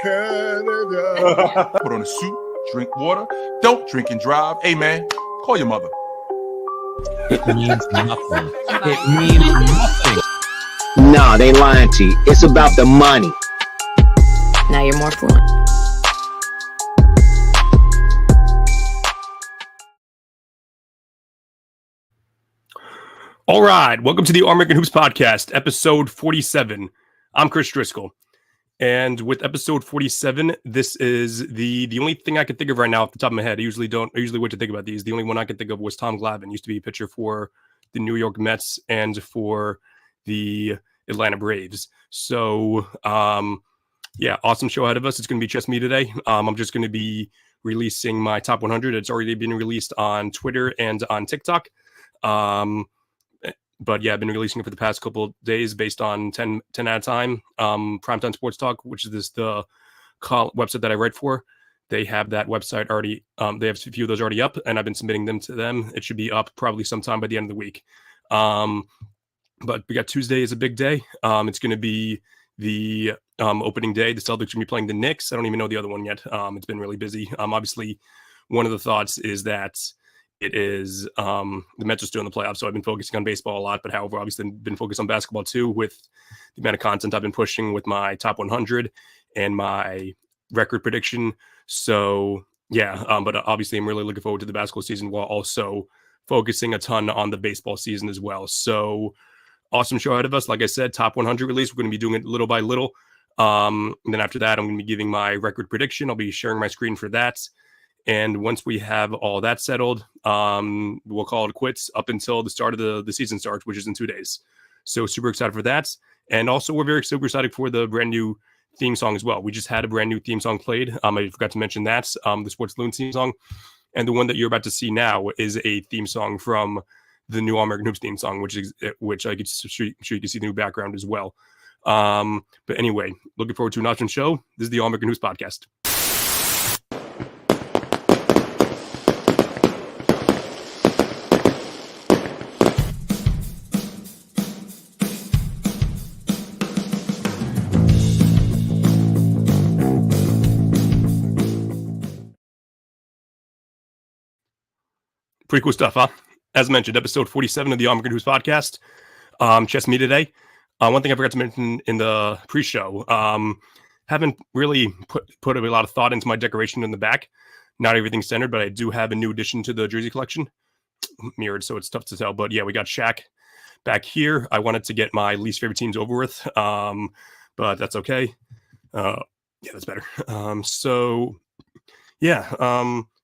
Canada. Put on a suit, drink water, don't drink and drive. Hey, man, call your mother. It means nothing. It means nothing. Nah, they lying to you. It's about the money. Now you're more fluent. All right, welcome to the All American Hoops Podcast, episode 47. I'm Chris Driscoll, and with episode 47, this is the only thing I can think of right now off the top of my head. I usually wait to think about these. The only one I can think of was Tom Glavine. Used to be a pitcher for the New York Mets and for the Atlanta Braves. So, awesome show ahead of us. It's going to be just me today. I'm just going to be releasing my top 100. It's already been released on Twitter and on TikTok. But yeah, I've been releasing it for the past couple of days based on 10 at a time. Primetime Sports Talk, which is the website that I write for. They have that website already. They have a few of those already up, and I've been submitting them to them. It should be up probably sometime by the end of the week. But we got Tuesday is a big day. It's going to be the opening day. The Celtics are going to be playing the Knicks. I don't even know the other one yet. It's been really busy. Obviously, one of the thoughts is that it is the Mets are still in the playoffs, so I've been focusing on baseball a lot, but however, obviously been focused on basketball too with the amount of content I've been pushing with my top 100 and my record prediction. So yeah, but obviously I'm really looking forward to the basketball season while also focusing a ton on the baseball season as well. So awesome show ahead of us. Like I said, top 100 release. We're going to be doing it little by little. And then after that, I'm going to be giving my record prediction. I'll be sharing my screen for that. And once we have all that settled, we'll call it quits up until the start of the season starts, which is in 2 days. So super excited for that. And also we're super excited for the brand new theme song as well. We just had a brand new theme song played. I forgot to mention that, the Sports Loon theme song. And the one that you're about to see now is a theme song from the new All American Hoops theme song, which I could show you can see the new background as well. But anyway, looking forward to an awesome show. This is the All American Hoops Podcast. Pretty cool stuff, huh? As mentioned, episode 47 of the All American Hoops Podcast. Just me today. One thing I forgot to mention in the pre-show, haven't really put a lot of thought into my decoration in the back. Not everything's centered, but I do have a new addition to the jersey collection. Mirrored, so it's tough to tell. But yeah, we got Shaq back here. I wanted to get my least favorite teams over with, but that's okay. Yeah, that's better.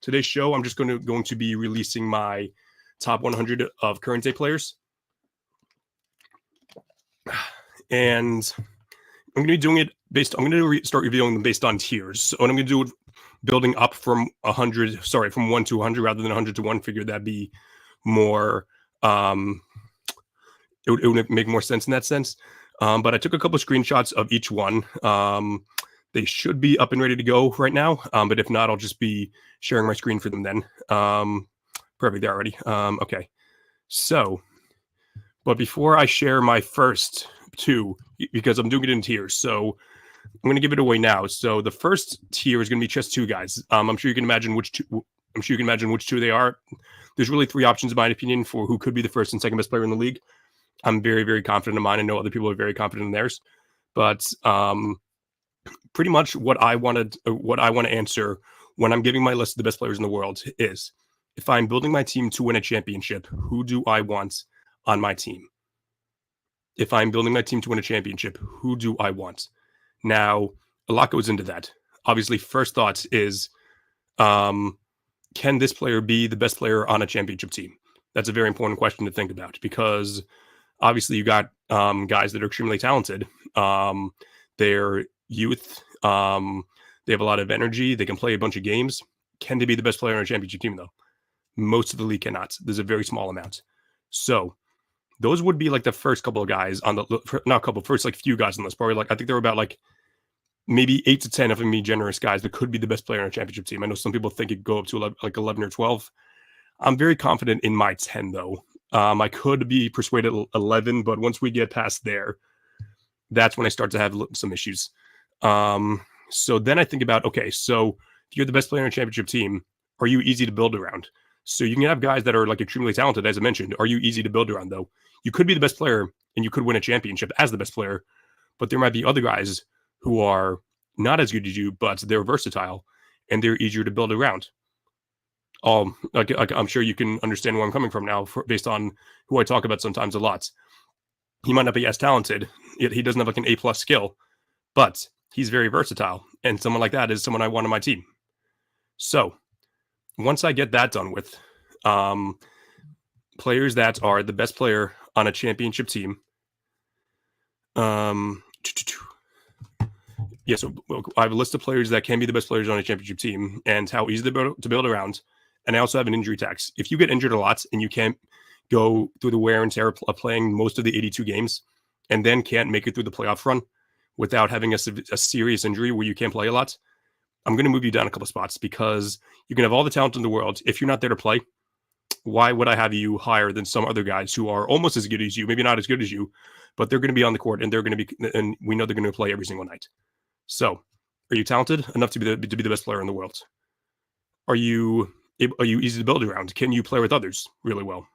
Today's show, I'm just going to be releasing my top 100 of current day players. And I'm going to be doing it I'm going to start revealing them based on tiers. So what I'm going to do, building up from 1 to 100 rather than 100 to 1, figured that'd be more, it would make more sense in that sense. But I took a couple of screenshots of each one. They should be up and ready to go right now. But if not, I'll just be sharing my screen for them then. Perfect, they're already. Okay. So, but before I share my first two, because I'm doing it in tiers, so I'm going to give it away now. So the first tier is going to be just two guys. I'm sure you can imagine which two they are. There's really three options, in my opinion, for who could be the first and second best player in the league. I'm very, very confident in mine. I know other people are very confident in theirs. But pretty much what I want to answer when I'm giving my list of the best players in the world is, if I'm building my team to win a championship, who do I want on my team? If I'm building my team to win a championship, who do I want? Now, a lot goes into that. Obviously, first thoughts is, can this player be the best player on a championship team? That's a very important question to think about, because obviously you got guys that are extremely talented. They're youth. They have a lot of energy. They can play a bunch of games. Can they be the best player on a championship team, though? Most of the league cannot. There's a very small amount. So those would be like the first couple of guys on the, first like few guys on this. Probably like, I think there were about like maybe 8 to 10 if I'm being generous guys that could be the best player on a championship team. I know some people think it go up to like 11 or 12. I'm very confident in my 10 though. I could be persuaded 11, but once we get past there, that's when I start to have some issues. So then I think about, okay, so if you're the best player on a championship team, are you easy to build around? So you can have guys that are like extremely talented, as I mentioned. Are you easy to build around, though? You could be the best player and you could win a championship as the best player, but there might be other guys who are not as good as you, but they're versatile and they're easier to build around. I'm sure you can understand where I'm coming from now based on who I talk about sometimes a lot. He might not be as talented. He doesn't have like an A+ skill, but he's very versatile. And someone like that is someone I want on my team. So once I get that done with, players that are the best player on a championship team. So I have a list of players that can be the best players on a championship team and how easy to build around. And I also have an injury tax. If you get injured a lot and you can't go through the wear and tear of playing most of the 82 games and then can't make it through the playoff run without having a serious injury where you can't play a lot, I'm going to move you down a couple spots because you can have all the talent in the world. If you're not there to play, why would I have you higher than some other guys who are almost as good as you, maybe not as good as you, but they're going to be on the court and they're going to be, and we know they're going to play every single night. So are you talented enough to be the best player in the world? Are you easy to build around? Can you play with others really well?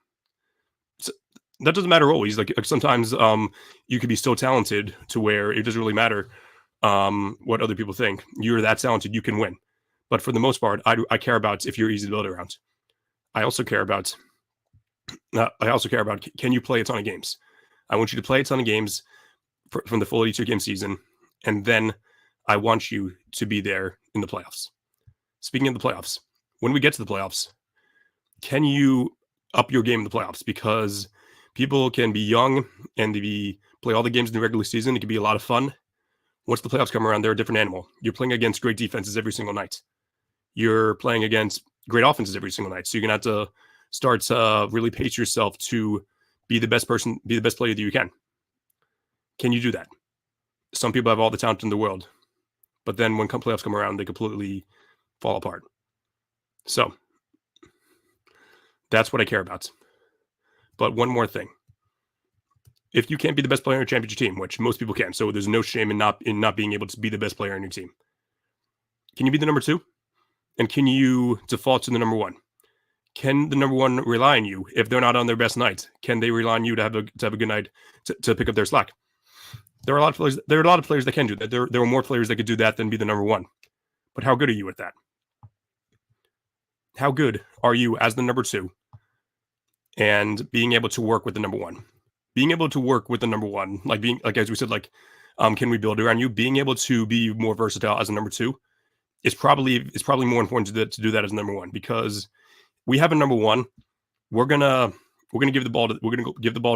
So that doesn't matter always. Like sometimes you could be so talented to where it doesn't really matter what other people think. You're that talented, you can win. But for the most part, I care about if you're easy to build around. I also care about can you play a ton of games? I want you to play a ton of games from the full 82 game season, and then I want you to be there in the playoffs. Speaking of the playoffs, when we get to the playoffs, can you up your game in the playoffs? Because people can be young and play all the games in the regular season. It can be a lot of fun. Once the playoffs come around, they're a different animal. You're playing against great defenses every single night. You're playing against great offenses every single night. So you're going to have to start to really pace yourself to be the best player that you can. Can you do that? Some people have all the talent in the world, but then when playoffs come around, they completely fall apart. So that's what I care about. But one more thing. If you can't be the best player on your championship team, which most people can, so there's no shame in not being able to be the best player on your team, can you be the number 2? And can you default to the number 1? Can the number 1 rely on you if they're not on their best night? Can they rely on you to have a good night to pick up their slack? There are a lot of players that can do that. There are more players that could do that than be the number 1. But how good are you at that? How good are you as the number 2 and being able to work with the number 1? Being able to work with the number 1, as we said, can we build around you? Being able to be more versatile as a number 2 is probably more important to do that as number 1, because we have a number 1. We're gonna give the ball to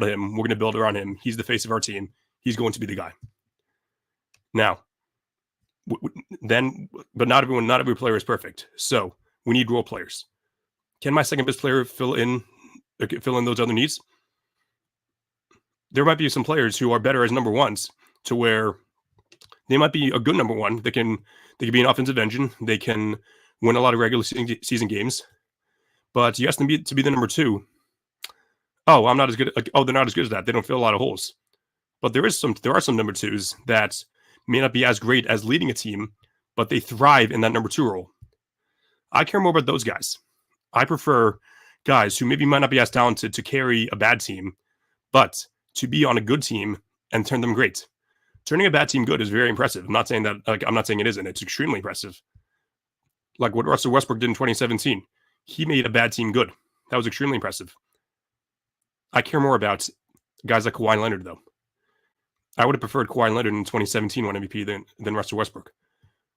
him. We're gonna build around him. He's the face of our team. He's going to be the guy. Now, but not every player is perfect. So we need role players. Can my second best player fill in those other needs? There might be some players who are better as number 1s to where they might be a good number 1. They can be an offensive engine. They can win a lot of regular season games. But you ask them to be the number 2. Oh, I'm not as good. They're not as good as that. They don't fill a lot of holes. But there are some number 2s that may not be as great as leading a team, but they thrive in that number 2 role. I care more about those guys. I prefer guys who maybe might not be as talented to carry a bad team, but to be on a good team and turn them great. Turning a bad team good is very impressive. I'm not saying it isn't. It's extremely impressive. Like what Russell Westbrook did in 2017. He made a bad team good. That was extremely impressive. I care more about guys like Kawhi Leonard, though. I would have preferred Kawhi Leonard in 2017 win MVP than Russell Westbrook.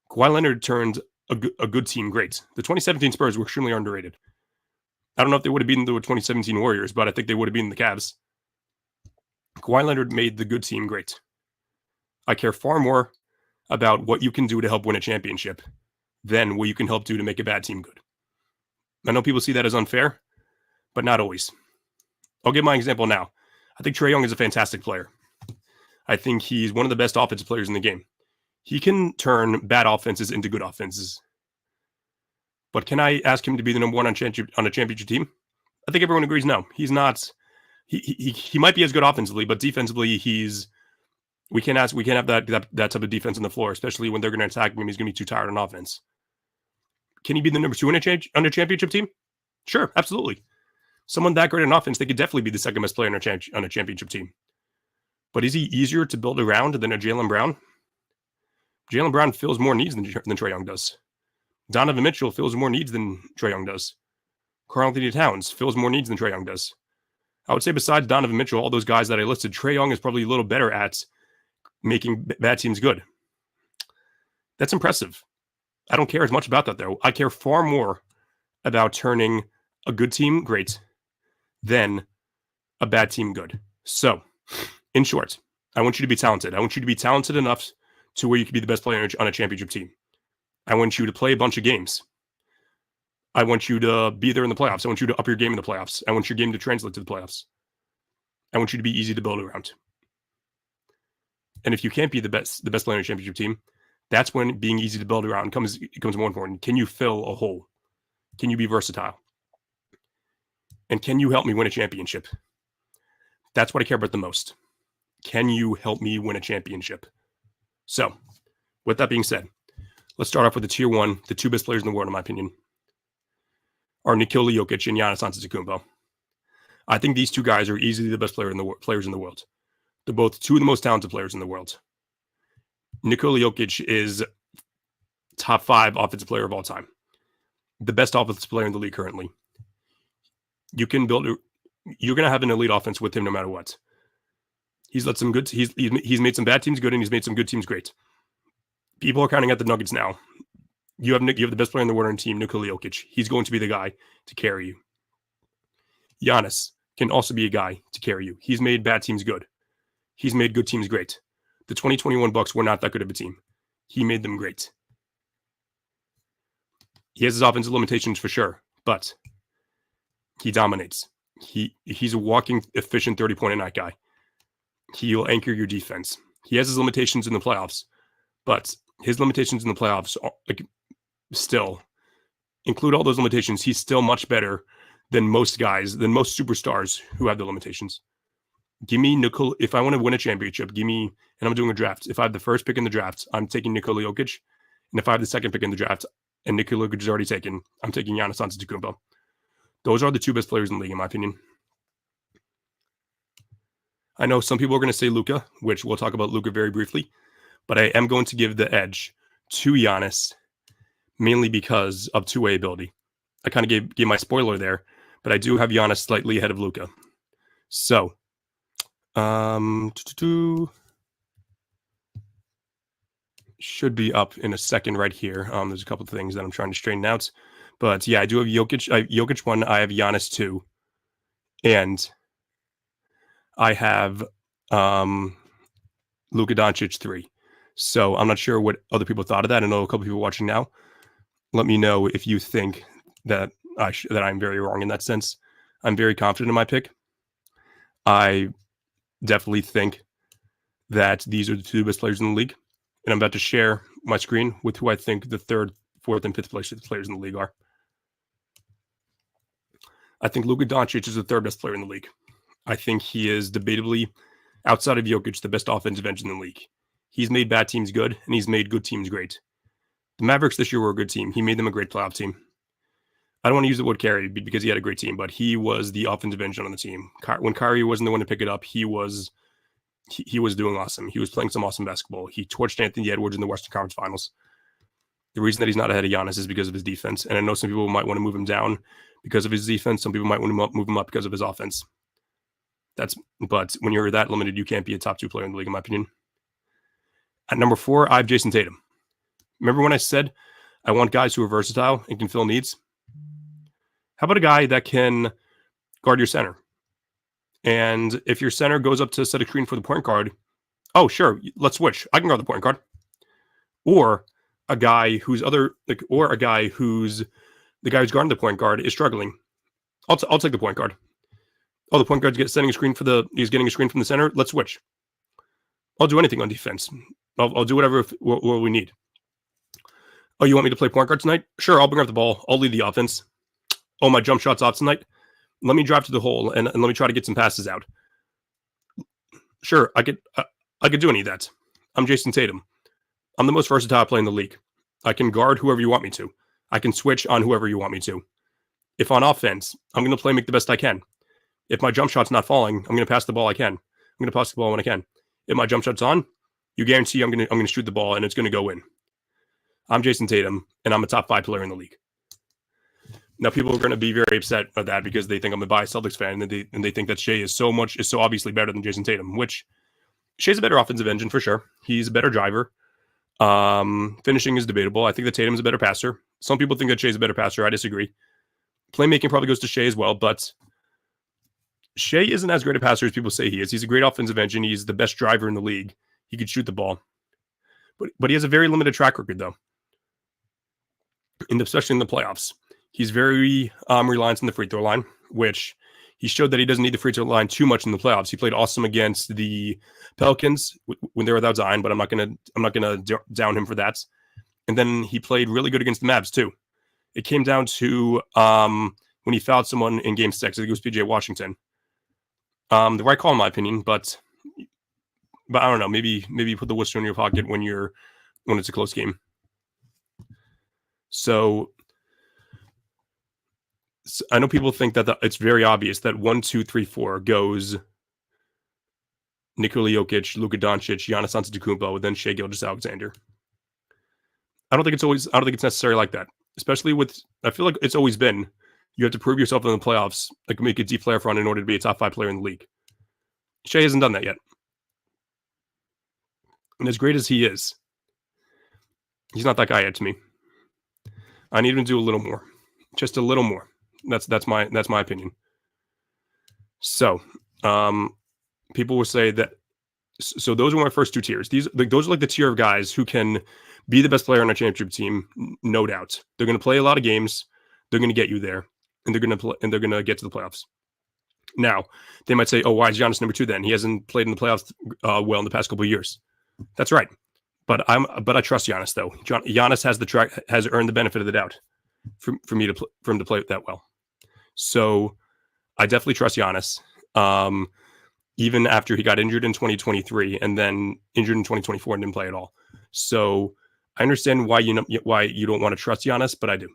Kawhi Leonard turned a good team great. The 2017 Spurs were extremely underrated. I don't know if they would have beaten the 2017 Warriors, but I think they would have beaten the Cavs. Kawhi Leonard made the good team great. I care far more about what you can do to help win a championship than what you can help do to make a bad team good. I know people see that as unfair, but not always. I'll give my example now. I think Trae Young is a fantastic player. I think he's one of the best offensive players in the game. He can turn bad offenses into good offenses. But can I ask him to be the number 1 on a championship team? I think everyone agrees no. He's not. He might be as good offensively, but defensively, he's We can't have that type of defense on the floor, especially when they're going to attack him and he's going to be too tired on offense. Can he be the number 2 on a championship team? Sure, absolutely. Someone that great on offense, they could definitely be the second best player on a championship team. But is he easier to build around than a Jaylen Brown? Jaylen Brown fills more needs than Trae Young does. Donovan Mitchell fills more needs than Trae Young does. Karl-Anthony Towns fills more needs than Trae Young does. I would say besides Donovan Mitchell, all those guys that I listed, Trae Young is probably a little better at making bad teams good. That's impressive. I don't care as much about that, though. I care far more about turning a good team great than a bad team good. So, in short, I want you to be talented. I want you to be talented enough to where you can be the best player on a championship team. I want you to play a bunch of games. I want you to be there in the playoffs. I want you to up your game in the playoffs. I want your game to translate to the playoffs. I want you to be easy to build around. And if you can't be the best player on a championship team, that's when being easy to build around becomes more important. Can you fill a hole? Can you be versatile? And can you help me win a championship? That's what I care about the most. Can you help me win a championship? So, with that being said, let's start off with the tier 1, the 2 best players in the world, in my opinion, are Nikola Jokic and Giannis Antetokounmpo. I think these 2 guys are easily the best players in the world. They're both 2 of the most talented players in the world. Nikola Jokic is top 5 offensive player of all time. The best offensive player in the league currently. You're going to have an elite offense with him no matter what. He's let some good. He's made some bad teams good, and he's made some good teams great. People are counting out the Nuggets now. You have the best player in the world on team, Nikola Jokic. He's going to be the guy to carry you. Giannis can also be a guy to carry you. He's made bad teams good. He's made good teams great. The 2021 Bucks were not that good of a team. He made them great. He has his offensive limitations for sure, but he dominates. He's a walking, efficient 30-point-a-night guy. He'll anchor your defense. He has his limitations in the playoffs, but his limitations in the playoffs still include all those limitations. He's still much better than most guys, than most superstars who have the limitations. Give me Nikola. If I want to win a championship, give me, and I'm doing a draft. If I have the first pick in the draft, I'm taking Nikola Jokic. And if I have the second pick in the draft and Nikola Jokic is already taken, I'm taking Giannis Antetokounmpo. Those are the 2 best players in the league, in my opinion. I know some people are going to say Luka, which we'll talk about Luka very briefly, but I am going to give the edge to Giannis, mainly because of two-way ability. I kind of gave my spoiler there, but I do have Giannis slightly ahead of Luka. So, should be up in a second right here. There's a couple of things that I'm trying to straighten out. But yeah, I do have Jokic. I have Jokic 1. I have Giannis 2. And I have Luka Doncic 3. So I'm not sure what other people thought of that. I know a couple of people watching now. Let me know if you think that I'm very wrong in that sense. I'm very confident in my pick. I definitely think that these are the 2 best players in the league. And I'm about to share my screen with who I think the 3rd, 4th, and 5th players in the league are. I think Luka Doncic is the 3rd best player in the league. I think he is debatably, outside of Jokic, the best offensive engine in the league. He's made bad teams good, and he's made good teams great. The Mavericks this year were a good team. He made them a great playoff team. I don't want to use the word carry because he had a great team, but he was the offensive engine on the team. When Kyrie wasn't the one to pick it up, he was doing awesome. He was playing some awesome basketball. He torched Anthony Edwards in the Western Conference Finals. The reason that he's not ahead of Giannis is because of his defense. And I know some people might want to move him down because of his defense. Some people might want to move him up because of his offense. But when you're that limited, you can't be a top 2 player in the league, in my opinion. At number 4, I have Jason Tatum. Remember when I said I want guys who are versatile and can fill needs? How about a guy that can guard your center? And if your center goes up to set a screen for the point guard, oh, sure, let's switch. I can guard the point guard. Or a guy who's the guy who's guarding the point guard is struggling. I'll take the point guard. Oh, the point guard's getting a screen from the center. Let's switch. I'll do anything on defense. I'll do whatever what we need. Oh, you want me to play point guard tonight? Sure, I'll bring up the ball. I'll lead the offense. Oh, my jump shot's off tonight. Let me drive to the hole and let me try to get some passes out. Sure, I could do any of that. I'm Jason Tatum. I'm the most versatile player in the league. I can guard whoever you want me to. I can switch on whoever you want me to. If on offense, I'm going to make the best I can. If my jump shot's not falling, I'm going to pass the ball I can. I'm going to pass the ball when I can. If my jump shot's on, you guarantee I'm going to shoot the ball and it's going to go in. I'm Jason Tatum, and I'm a top 5 player in the league. Now, people are going to be very upset at that because they think I'm a biased Celtics fan, and they think that Shai is so obviously better than Jason Tatum, which Shai's a better offensive engine for sure. He's a better driver. Finishing is debatable. I think that Tatum's a better passer. Some people think that Shai's a better passer. I disagree. Playmaking probably goes to Shai as well, but Shai isn't as great a passer as people say he is. He's a great offensive engine. He's the best driver in the league. He could shoot the ball. But he has a very limited track record, though, especially in the playoffs. He's very reliant on the free throw line, which he showed that he doesn't need the free throw line too much in the playoffs. He played awesome against the Pelicans when they were without Zion, but I'm not gonna down him for that. And then he played really good against the Mavs too. It came down to when he fouled someone in Game 6. I think it was PJ Washington. The right call in my opinion, but I don't know. Maybe you put the whistle in your pocket when it's a close game. So I know people think that it's very obvious that 1, 2, 3, 4 goes Nikola Jokic, Luka Doncic, Giannis Antetokounmpo, and then Shai Gilgeous-Alexander. I don't think it's necessarily like that. Especially I feel like it's always been, you have to prove yourself in the playoffs, like make a deep playoff run in order to be a top 5 player in the league. Shai hasn't done that yet. And as great as he is, he's not that guy yet to me. I need him to do a little more. Just a little more. That's my opinion. So, people will say that. So those are my first 2 tiers. Those are like the tier of guys who can be the best player on a championship team, no doubt. They're going to play a lot of games. They're going to get you there, and they're going to get to the playoffs. Now, they might say, "Oh, why is Giannis number 2 then? He hasn't played in the playoffs well in the past couple of years." That's right, but I trust Giannis though. Giannis has earned the benefit of the doubt for him to play that well. So I definitely trust Giannis. Even after he got injured in 2023 and then injured in 2024 and didn't play at all. So I understand why you don't want to trust Giannis, but I do.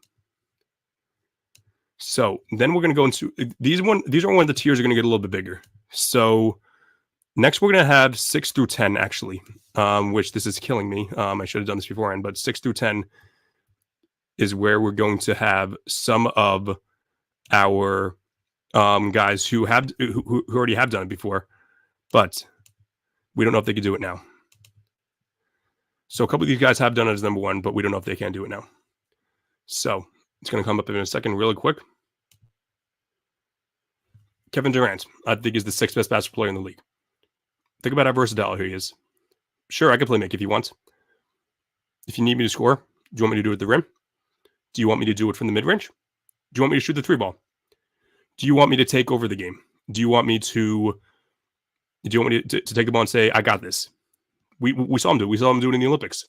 So then we're going to go into these are one of the tiers are going to get a little bit bigger. So next we're going to have 6 through 10 actually, which this is killing me. I should have done this beforehand, but 6 through 10 is where we're going to have some of our guys who already have done it before, but we don't know if they can do it now. So a couple of these guys have done it as number 1, but we don't know if they can do it now. So it's going to come up in a second really quick. Kevin Durant, I think, is the 6th best basketball player in the league. Think about how versatile he is. Sure, I can play make if you want. If you need me to score, do you want me to do it at the rim? Do you want me to do it from the mid-range? Do you want me to shoot the 3 ball? Do you want me to take over the game? Do you want me to take the ball and say, I got this? We saw him do it. We saw him do it in the Olympics.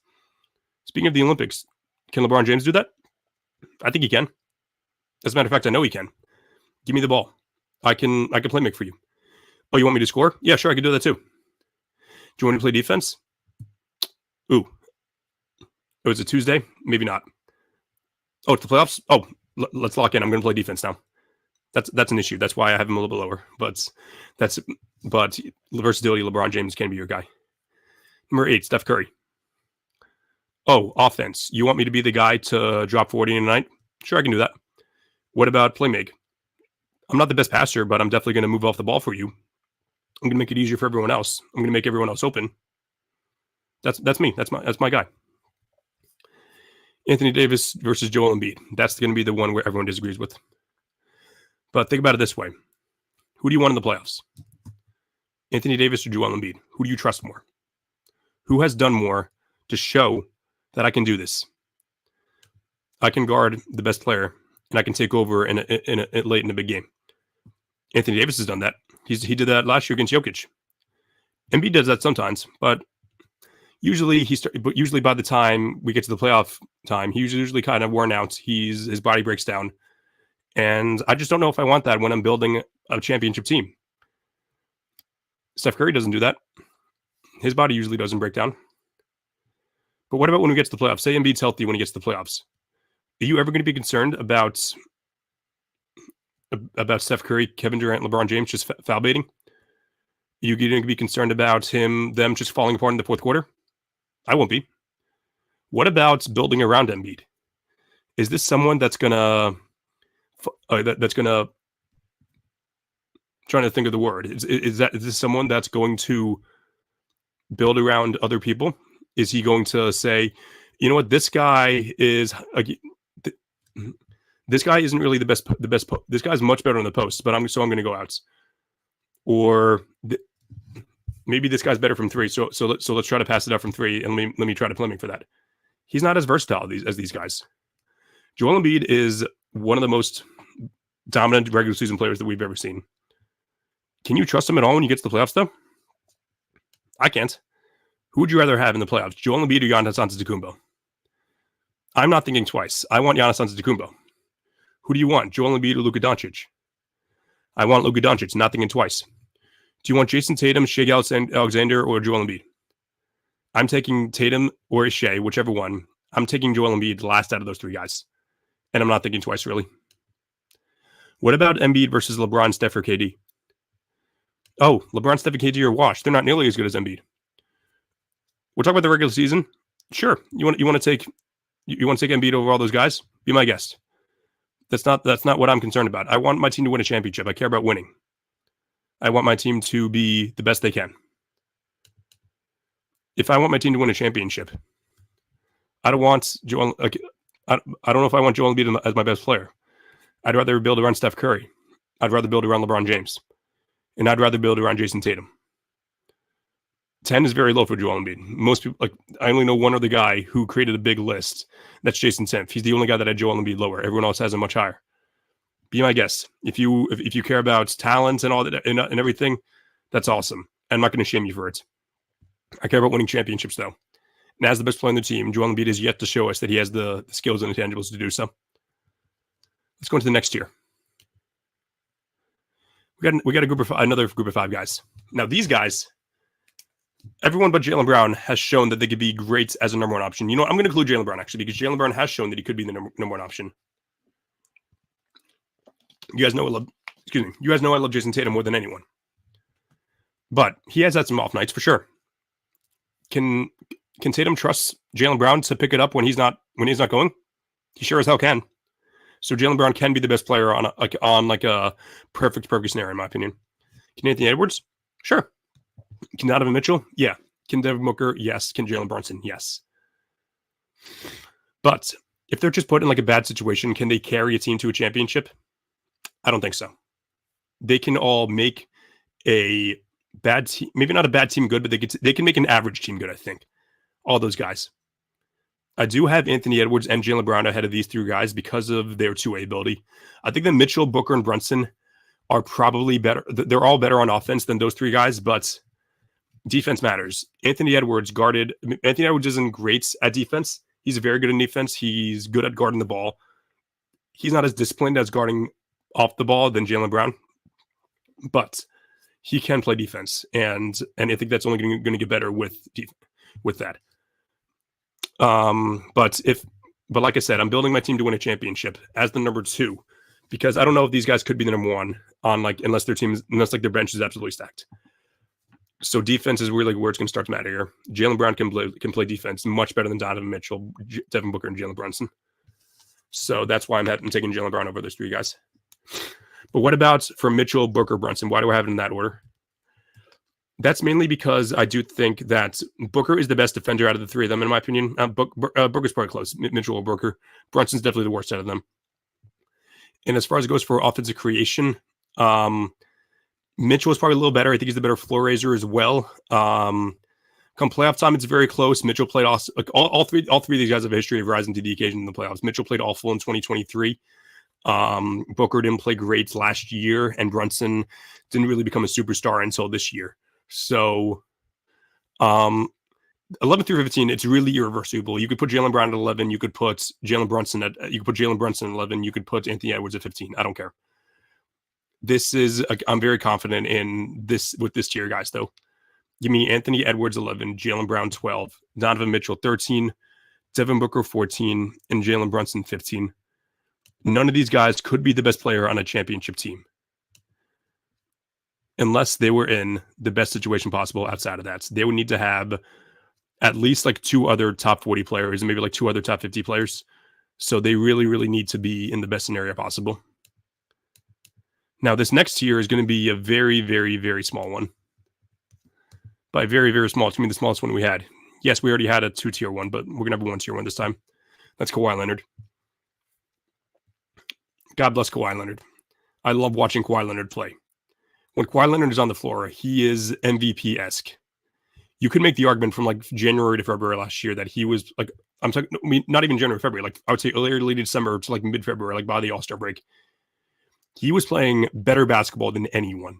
Speaking of the Olympics, can LeBron James do that? I think he can. As a matter of fact, I know he can. Give me the ball. I can play make for you. Oh, you want me to score? Yeah, sure, I can do that too. Do you want me to play defense? Ooh. Oh, it's a Tuesday? Maybe not. Oh, it's the playoffs? Oh, let's lock in. I'm going to play defense now. That's an issue. That's why I have him a little bit lower. But the versatility, LeBron James can be your guy. Number 8, Steph Curry. Oh, offense. You want me to be the guy to drop 40 in a night? Sure, I can do that. What about play make? I'm not the best passer, but I'm definitely going to move off the ball for you. I'm going to make it easier for everyone else. I'm going to make everyone else open. That's me. That's my guy. Anthony Davis versus Joel Embiid. That's going to be the one where everyone disagrees with. But think about it this way. Who do you want in the playoffs? Anthony Davis or Joel Embiid? Who do you trust more? Who has done more to show that I can do this? I can guard the best player, and I can take over in late in a big game. Anthony Davis has done that. He did that last year against Jokic. Embiid does that sometimes, but usually by the time we get to the playoff time, he's usually kind of worn out. His body breaks down. And I just don't know if I want that when I'm building a championship team. Steph Curry doesn't do that. His body usually doesn't break down. But what about when we get to the playoffs? Say Embiid's healthy when he gets to the playoffs. Are you ever going to be concerned about Steph Curry, Kevin Durant, LeBron James just foul baiting? Are you going to be concerned about them just falling apart in the fourth quarter? I won't be. What about building around Embiid? Is this someone that's gonna trying to think of the word? Is this someone that's going to build around other people? Is he going to say, you know what, this guy is this guy isn't really the best. This guy's much better on the post, but I'm going to go out. Or maybe this guy's better from three. So let's try to pass it out from three, and let me try to Fleming for that. He's not as versatile as these guys. Joel Embiid is one of the most dominant regular season players that we've ever seen. Can you trust him at all when you get to the playoffs, though? I can't. Who would you rather have in the playoffs, Joel Embiid or Giannis Antetokounmpo? I'm not thinking twice. I want Giannis Antetokounmpo. Who do you want, Joel Embiid or Luka Doncic? I want Luka Doncic, not thinking twice. Do you want Jason Tatum, Shai Alexander, or Joel Embiid? I'm taking Tatum or Shai, whichever one. I'm taking Joel Embiid, the last out of those three guys. And I'm not thinking twice, really. What about Embiid versus LeBron, Steph, or KD? Oh, LeBron, Steph, and KD are washed. They're not nearly as good as Embiid. We're talking about the regular season. Sure. You want to take Embiid over all those guys? Be my guest. That's not what I'm concerned about. I want my team to win a championship. I care about winning. I want my team to be the best they can. If I want my team to win a championship, I don't want Joel. I don't know if I want Joel Embiid as my best player. I'd rather build around Steph Curry. I'd rather build around LeBron James. And I'd rather build around Jason Tatum. 10 is very low for Joel Embiid. Most people, I only know one other guy who created a big list. That's Jason Timpf. He's the only guy that had Joel Embiid lower. Everyone else has him much higher. Be my guest. If you care about talent and all that and everything, that's awesome. I'm not going to shame you for it. I care about winning championships, though. And as the best player on the team, Joel Embiid has yet to show us that he has the skills and intangibles to do so. Let's go into the next tier. We got another group of five guys. Now these guys, everyone but Jaylen Brown has shown that they could be great as a number one option. You know what? I'm going to include Jaylen Brown actually because Jaylen Brown has shown that he could be the number one option. You guys know I love Jason Tatum more than anyone. But he has had some off nights for sure. Can Tatum trust Jaylen Brown to pick it up when he's not going? He sure as hell can. So Jaylen Brown can be the best player on a perfect scenario, in my opinion. Can Anthony Edwards? Sure. Can Donovan Mitchell? Yeah. Can Devin Booker? Yes. Can Jalen Brunson? Yes. But if they're just put in a bad situation, can they carry a team to a championship? I don't think so. They can all make a bad team, maybe not a bad team good, but they can make an average team good, I think. All those guys. I do have Anthony Edwards and Jaylen Brown ahead of these three guys because of their two-way ability. I think that Mitchell, Booker, and Brunson are probably better. They're all better on offense than those three guys, but defense matters. Anthony Edwards isn't great at defense. He's very good in defense. He's good at guarding the ball. He's not as disciplined as guarding off the ball than Jaylen Brown, but he can play defense, and I think that's only going to get better with that. But like I said, I'm building my team to win a championship as the number two, because I don't know if these guys could be the number one unless their bench is absolutely stacked. So defense is really where it's going to start to matter here. Jaylen Brown can play defense much better than Donovan Mitchell, Devin Booker, and Jalen Brunson. So that's why I'm taking Jaylen Brown over those three guys. But what about for Mitchell, Booker, Brunson? Why do I have it in that order? That's mainly because I do think that Booker is the best defender out of the three of them, in my opinion. Booker's probably close. Mitchell or Booker. Brunson's definitely the worst out of them. And as far as it goes for offensive creation, Mitchell is probably a little better. I think he's the better floor raiser as well. Come playoff time, it's very close. Mitchell played awesome. All three of these guys have a history of rising to the occasion in the playoffs. Mitchell played awful in 2023. Booker didn't play great last year, and Brunson didn't really become a superstar until this year. So 11 through 15, it's really irreversible. You could put Jaylen Brown at 11. You could put Jalen Brunson at 11. You could put Anthony Edwards at 15. I don't care. I'm very confident in this with this tier, guys, though. Give me Anthony Edwards 11, Jaylen Brown 12, Donovan Mitchell 13, Devin Booker 14, and Jalen Brunson 15. None of these guys could be the best player on a championship team unless they were in the best situation possible outside of that. So they would need to have at least like 2 other top 40 players and maybe like 2 other top 50 players. So they really, really need to be in the best scenario possible. Now, this next tier is going to be a very, very, very small one. By very, very small, it's going to be the smallest one we had. Yes, we already had a 2-tier one, but we're going to have a 1-tier one this time. That's Kawhi Leonard. God bless Kawhi Leonard. I love watching Kawhi Leonard play. When Kawhi Leonard is on the floor, he is MVP-esque. You could make the argument from like January to February last year that he was like, I'm talking, I mean, not even January, February, like I would say early December to like mid-February, like by the All-Star break. He was playing better basketball than anyone.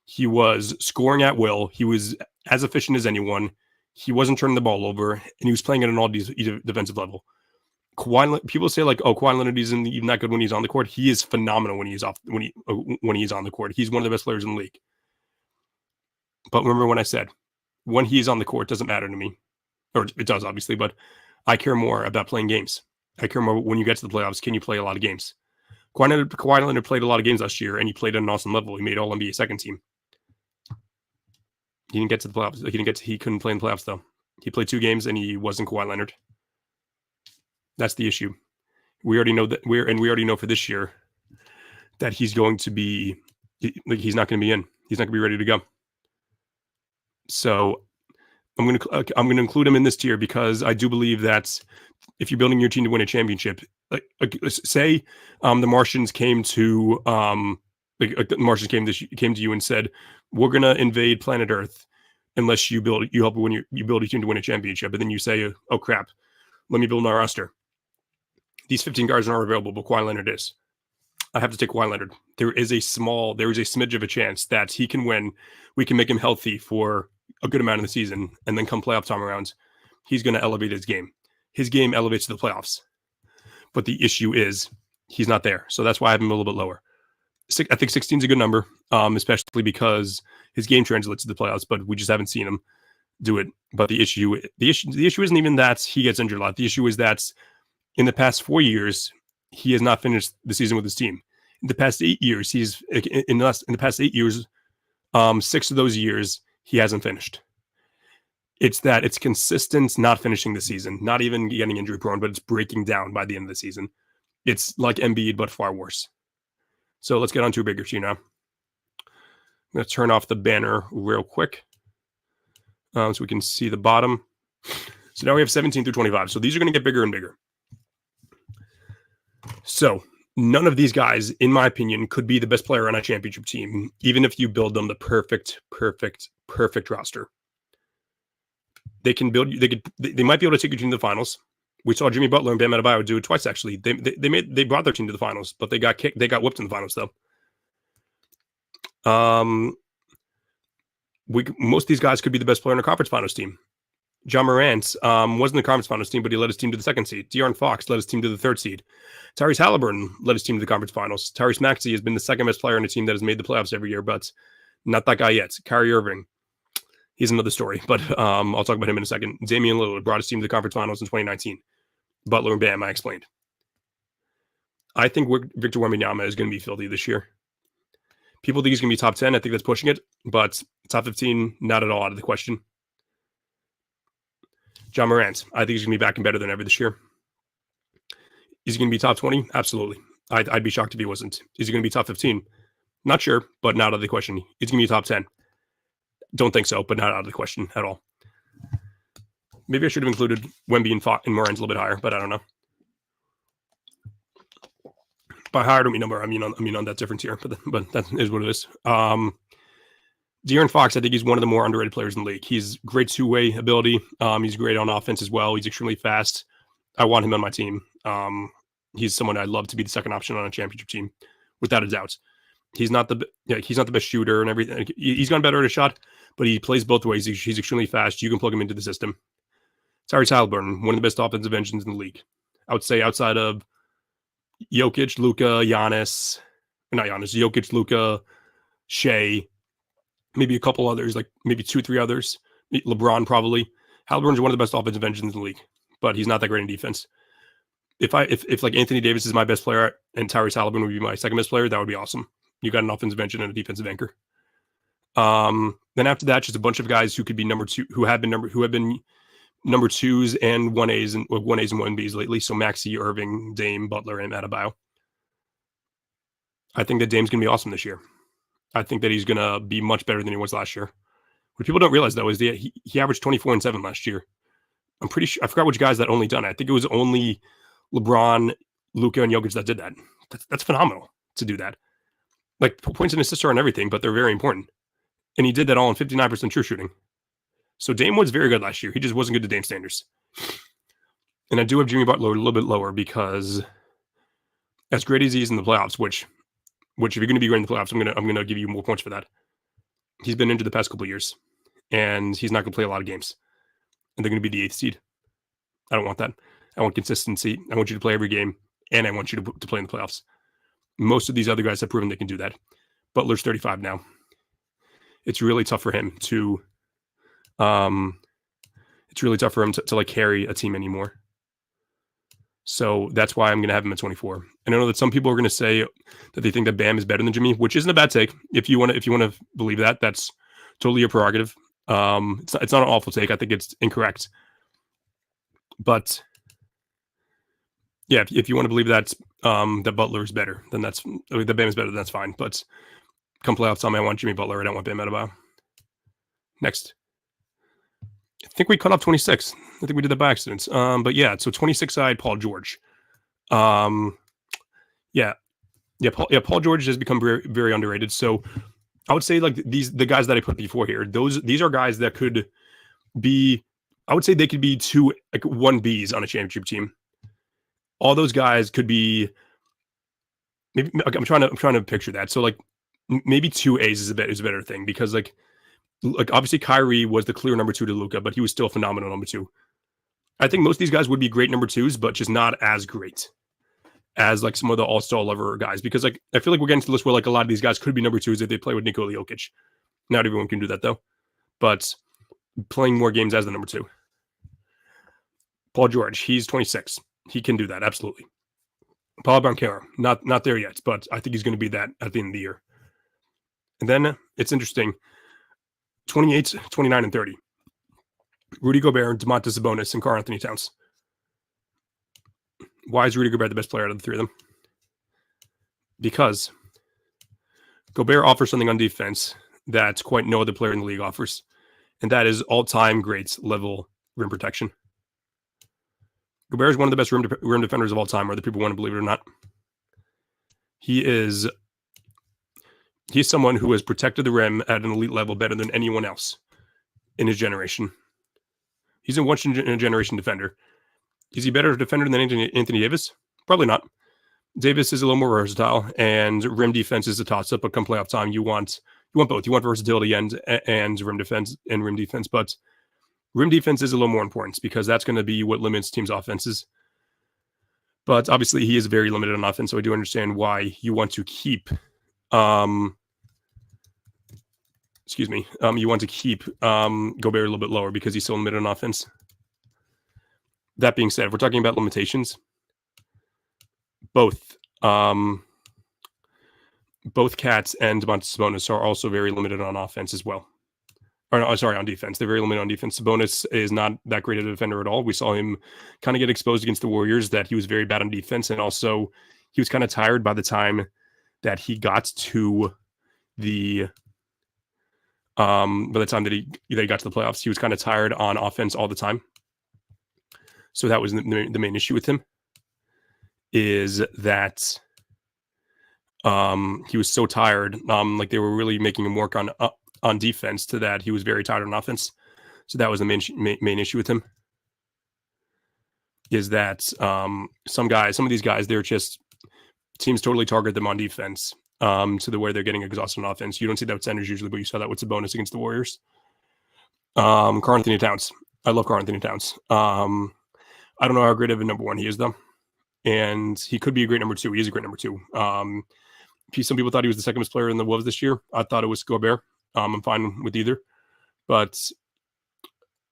He was scoring at will. He was as efficient as anyone. He wasn't turning the ball over, and he was playing at an all defensive level. People say like, "Oh, Kawhi Leonard isn't even that good when he's on the court." He is phenomenal when he's on the court. He's one of the best players in the league. But remember when I said, when he's on the court, doesn't matter to me, or it does obviously, but I care more about playing games. I care more when you get to the playoffs. Can you play a lot of games? Kawhi Leonard played a lot of games last year, and he played at an awesome level. He made All NBA second team. He didn't get to the playoffs. He couldn't play in the playoffs though. He played 2 games, and he wasn't Kawhi Leonard. That's the issue. We already know that we already know for this year that he's going to be he's not going to be in. He's not going to be ready to go. So I'm going to include him in this tier because I do believe that if you're building your team to win a championship, like say the Martians came to came to you and said, "We're going to invade planet Earth unless you build a team to win a championship," and then you say, "Oh crap, let me build my roster. These 15 guards aren't available, but Kawhi Leonard is. I have to take Kawhi Leonard. There is a smidge of a chance that he can win. We can make him healthy for a good amount of the season, and then come playoff time around, he's going to elevate his game. His game elevates to the playoffs. But the issue is he's not there. So that's why I have him a little bit lower. I think 16 is a good number, especially because his game translates to the playoffs, but we just haven't seen him do it. But the issue isn't even that he gets injured a lot. The issue is that in the past 4 years, he has not finished the season with his team. In the past 8 years, 6 of those years, he hasn't finished. It's consistent not finishing the season, not even getting injury prone, but it's breaking down by the end of the season. It's like Embiid, but far worse. So let's get on to a bigger tier now. I'm going to turn off the banner real quick so we can see the bottom. So now we have 17 through 25. So these are going to get bigger and bigger. So none of these guys, in my opinion, could be the best player on a championship team, even if you build them the perfect roster. They might be able to take your team to the finals. We saw Jimmy Butler and Bam Adebayo do it twice. Actually, they brought their team to the finals, but they got whipped in the finals though. Most of these guys could be the best player in a conference finals team. John Morant wasn't the conference finals team, but he led his team to the 2nd seed. De'Aaron Fox led his team to the 3rd seed. Tyrese Halliburton led his team to the conference finals. Tyrese Maxey has been the 2nd best player on a team that has made the playoffs every year, but not that guy yet. Kyrie Irving, he's another story, but I'll talk about him in a second. Damian Lillard brought his team to the conference finals in 2019. Butler and Bam, I explained. I think Victor Wembanyama is going to be filthy this year. People think he's going to be top 10. I think that's pushing it, but top 15, not at all out of the question. John Morant, I think he's going to be back and better than ever this year. Is he going to be top 20? Absolutely. I'd be shocked if he wasn't. Is he going to be top 15? Not sure, but not out of the question. Is he going to be top 10? Don't think so, but not out of the question at all. Maybe I should have included Wemby and Morant a little bit higher, but I don't know. By higher, I don't mean number. I mean on that difference here, but that is what it is. De'Aaron Fox, I think he's one of the more underrated players in the league. He's great two-way ability. He's great on offense as well. He's extremely fast. I want him on my team. He's someone I'd love to be the second option on a championship team, without a doubt. He's not the best shooter and everything. He's gotten better at a shot, but he plays both ways. He's extremely fast. You can plug him into the system. Tyrese Halliburton, one of the best offensive engines in the league. I would say outside of Jokic, Luka, Giannis, Jokic, Luka, Shea, maybe a couple others, like maybe 2-3 others. LeBron probably. Halliburton's one of the best offensive engines in the league, but he's not that great in defense. If like Anthony Davis is my best player and Tyrese Halliburton would be my second best player, that would be awesome. You got an offensive engine and a defensive anchor. Then after that, just a bunch of guys who could be number two, who have been number twos and 1As and 1Bs lately. So Maxey, Irving, Dame, Butler, and Adebayo. I think that Dame's gonna be awesome this year. I think that he's gonna be much better than he was last year. What people don't realize though is that he averaged 24 and 7 last year. I'm pretty sure, I forgot which guys that only done it. I think it was only LeBron, Luka, and Jokic that did that. That's phenomenal to do that. Like points and assists are and everything, but they're very important. And he did that all in 59% true shooting. So Dame was very good last year. He just wasn't good to Dame standards. And I do have Jimmy Butler a little bit lower because as great as he is in the playoffs, which if you're going to be great in the playoffs, I'm gonna give you more points for that. He's been injured the past couple of years, and he's not going to play a lot of games. And they're going to be the 8th seed. I don't want that. I want consistency. I want you to play every game, and I want you to play in the playoffs. Most of these other guys have proven they can do that. Butler's 35 now. It's really tough for him to like carry a team anymore. So that's why I'm going to have him at 24. And I know that some people are going to say that they think that Bam is better than Jimmy, which isn't a bad take. If you want to believe that, that's totally your prerogative. It's not an awful take. I think it's incorrect. But yeah, if you want to believe that Butler is better, then that Bam is better, then that's fine. But come playoff time, I want Jimmy Butler. I don't want Bam Adebayo. Next. I think we cut off 26. I think we did that by accident. But yeah, so 26 side, Paul George. Paul George has become very, very underrated. So I would say like the guys that I put before here, these are guys that could be, I would say they could be 1Bs on a championship team. All those guys could be maybe, I'm trying to picture that. So like maybe 2As is a better thing because like obviously Kyrie was the clear number 2 to Luka, but he was still phenomenal number 2. I think most of these guys would be great number 2s, but just not as great as like some of the all-star level guys. Because like I feel like we're getting to the list where like a lot of these guys could be number 2s if they play with Nikola Jokic. Not everyone can do that though, but playing more games as the number 2. Paul George, he's 26. He can do that absolutely. Paolo Banchero, not there yet, but I think he's going to be that at the end of the year. And then it's interesting. 28, 29, and 30. Rudy Gobert, Domantas Sabonis, and Karl-Anthony Towns. Why is Rudy Gobert the best player out of the three of them? Because Gobert offers something on defense that quite no other player in the league offers, and that is all-time great level rim protection. Gobert is one of the best rim defenders of all time, whether people want to believe it or not. He's someone who has protected the rim at an elite level better than anyone else in his generation. He's a once-in-a-generation defender. Is he better defender than Anthony Davis? Probably not. Davis is a little more versatile, and rim defense is a toss-up. But come playoff time, you want both. You want versatility and rim defense. But rim defense is a little more important because that's going to be what limits teams' offenses. But obviously, he is very limited on offense, so I do understand why you want to keep. You want to keep Gobert a little bit lower because he's so limited on offense. That being said, if we're talking about limitations, both Cats and Domantas Sabonis are also very limited on offense as well. On defense. They're very limited on defense. Sabonis is not that great a defender at all. We saw him kind of get exposed against the Warriors that he was very bad on defense, and also he was kind of tired by the time that he got to the by the time that he got to the playoffs. He was kind of tired on offense all the time. So that was the main issue with him, is that he was so tired. Like they were really making him work on defense to that he was very tired on offense. So that was the main issue with him, is that some of these guys, they're just teams totally target them on defense to the way they're getting exhausted on offense. You don't see that with centers usually, but you saw that with Sabonis against the Warriors. Karl-Anthony Towns. I love Karl-Anthony Towns. I don't know how great of a number 1 he is though. And he could be a great number 2. He is a great number 2. Some people thought he was the second best player in the Wolves this year. I thought it was Gobert. I'm fine with either, but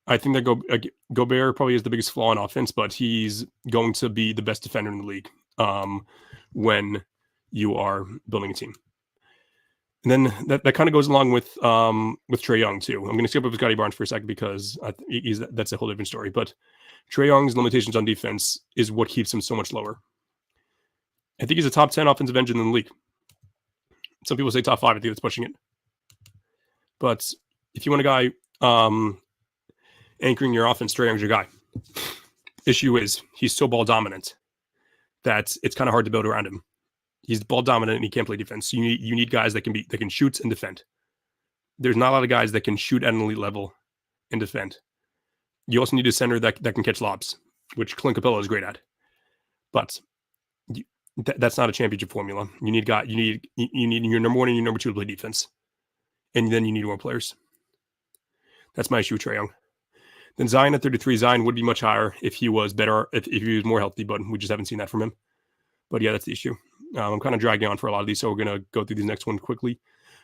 I think that Gobert probably has the biggest flaw in offense, but he's going to be the best defender in the league when you are building a team. And then that kind of goes along with Trae Young too. I'm going to skip over Scotty Barnes for a second because that's a whole different story. But Trae Young's limitations on defense is what keeps him so much lower. I think he's a top 10 offensive engine in the league. Some people say top 5. I think that's pushing it. But if you want a guy anchoring your offense, Trae Young's your guy. Issue is he's so ball dominant that it's kind of hard to build around him. He's ball dominant and he can't play defense. You need guys that can shoot and defend. There's not a lot of guys that can shoot at an elite level and defend. You also need a center that can catch lobs, which Clint Capella is great at. But that's not a championship formula. You need your number 1 and your number 2 to play defense, and then you need more players. That's my issue with Trae Young. Then Zion at 33. Zion would be much higher if he was better, if he was more healthy, but we just haven't seen that from him. But yeah, that's the issue. I'm kind of dragging on for a lot of these, so we're going to go through these next one quickly.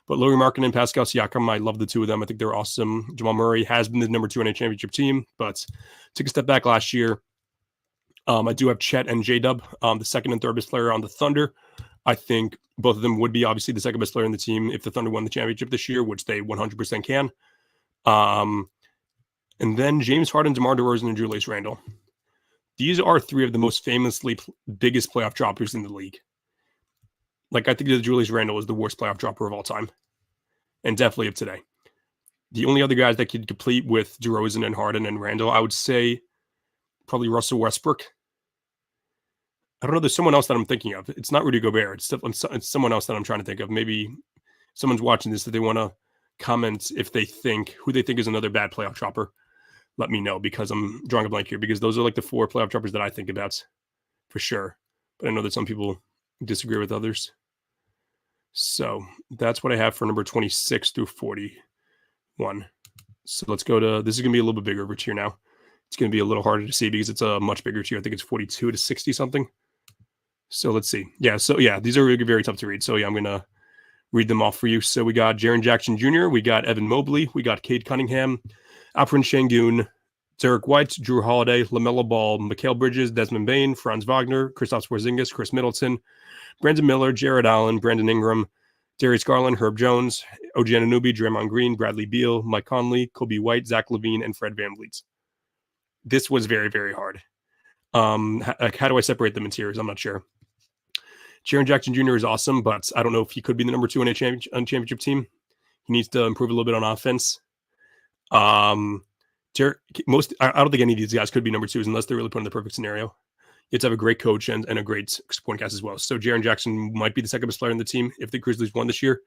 But Lauri Markkanen and Pascal Siakam, I love the two of them. I think they're awesome. Jamal Murray has been the number 2 on a championship team, but took a step back last year. I do have Chet and J-Dub, the second and third best player on the Thunder. I think both of them would be obviously the second best player in the team if the Thunder won the championship this year, which they 100% can. And then James Harden, DeMar DeRozan, and Julius Randle. These are 3 of the most famously biggest playoff droppers in the league. Like, I think that Julius Randle is the worst playoff dropper of all time, and definitely of today. The only other guys that could complete with DeRozan and Harden and Randle, I would say probably Russell Westbrook. I don't know. There's someone else that I'm thinking of. It's not Rudy Gobert. It's someone else that I'm trying to think of. Maybe someone's watching this that they want to comment if they think who they think is another bad playoff dropper. Let me know, because I'm drawing a blank here, because those are like the 4 playoff droppers that I think about for sure. But I know that some people disagree with others. So that's what I have for number 26 through 41. So let's go to, this is going to be a little bit bigger of a tier now. It's going to be a little harder to see because it's a much bigger tier. I think it's 42 to 60 something. So let's see. Yeah. So yeah, these are really very tough to read. So yeah, I'm going to read them off for you. So we got Jaren Jackson Jr., we got Evan Mobley, we got Cade Cunningham, Alperen Şengün, Derek White, Drew Holiday, LaMelo Ball, Mikal Bridges, Desmond Bane, Franz Wagner, Kristaps Porzingis, Chris Middleton, Brandon Miller, Jared Allen, Brandon Ingram, Darius Garland, Herb Jones, OG Anunoby, Draymond Green, Bradley Beal, Mike Conley, Kobe White, Zach LaVine, and Fred VanVleet. This was very, very hard. How do I separate them in tiers? I'm not sure. Jaren Jackson Jr. is awesome, but I don't know if he could be the number 2 on a championship team. He needs to improve a little bit on offense. I don't think any of these guys could be number 2s unless they're really put in the perfect scenario. You have to have a great coach and a great supporting cast as well. So Jaren Jackson might be the second best player in the team. If the Grizzlies won this year,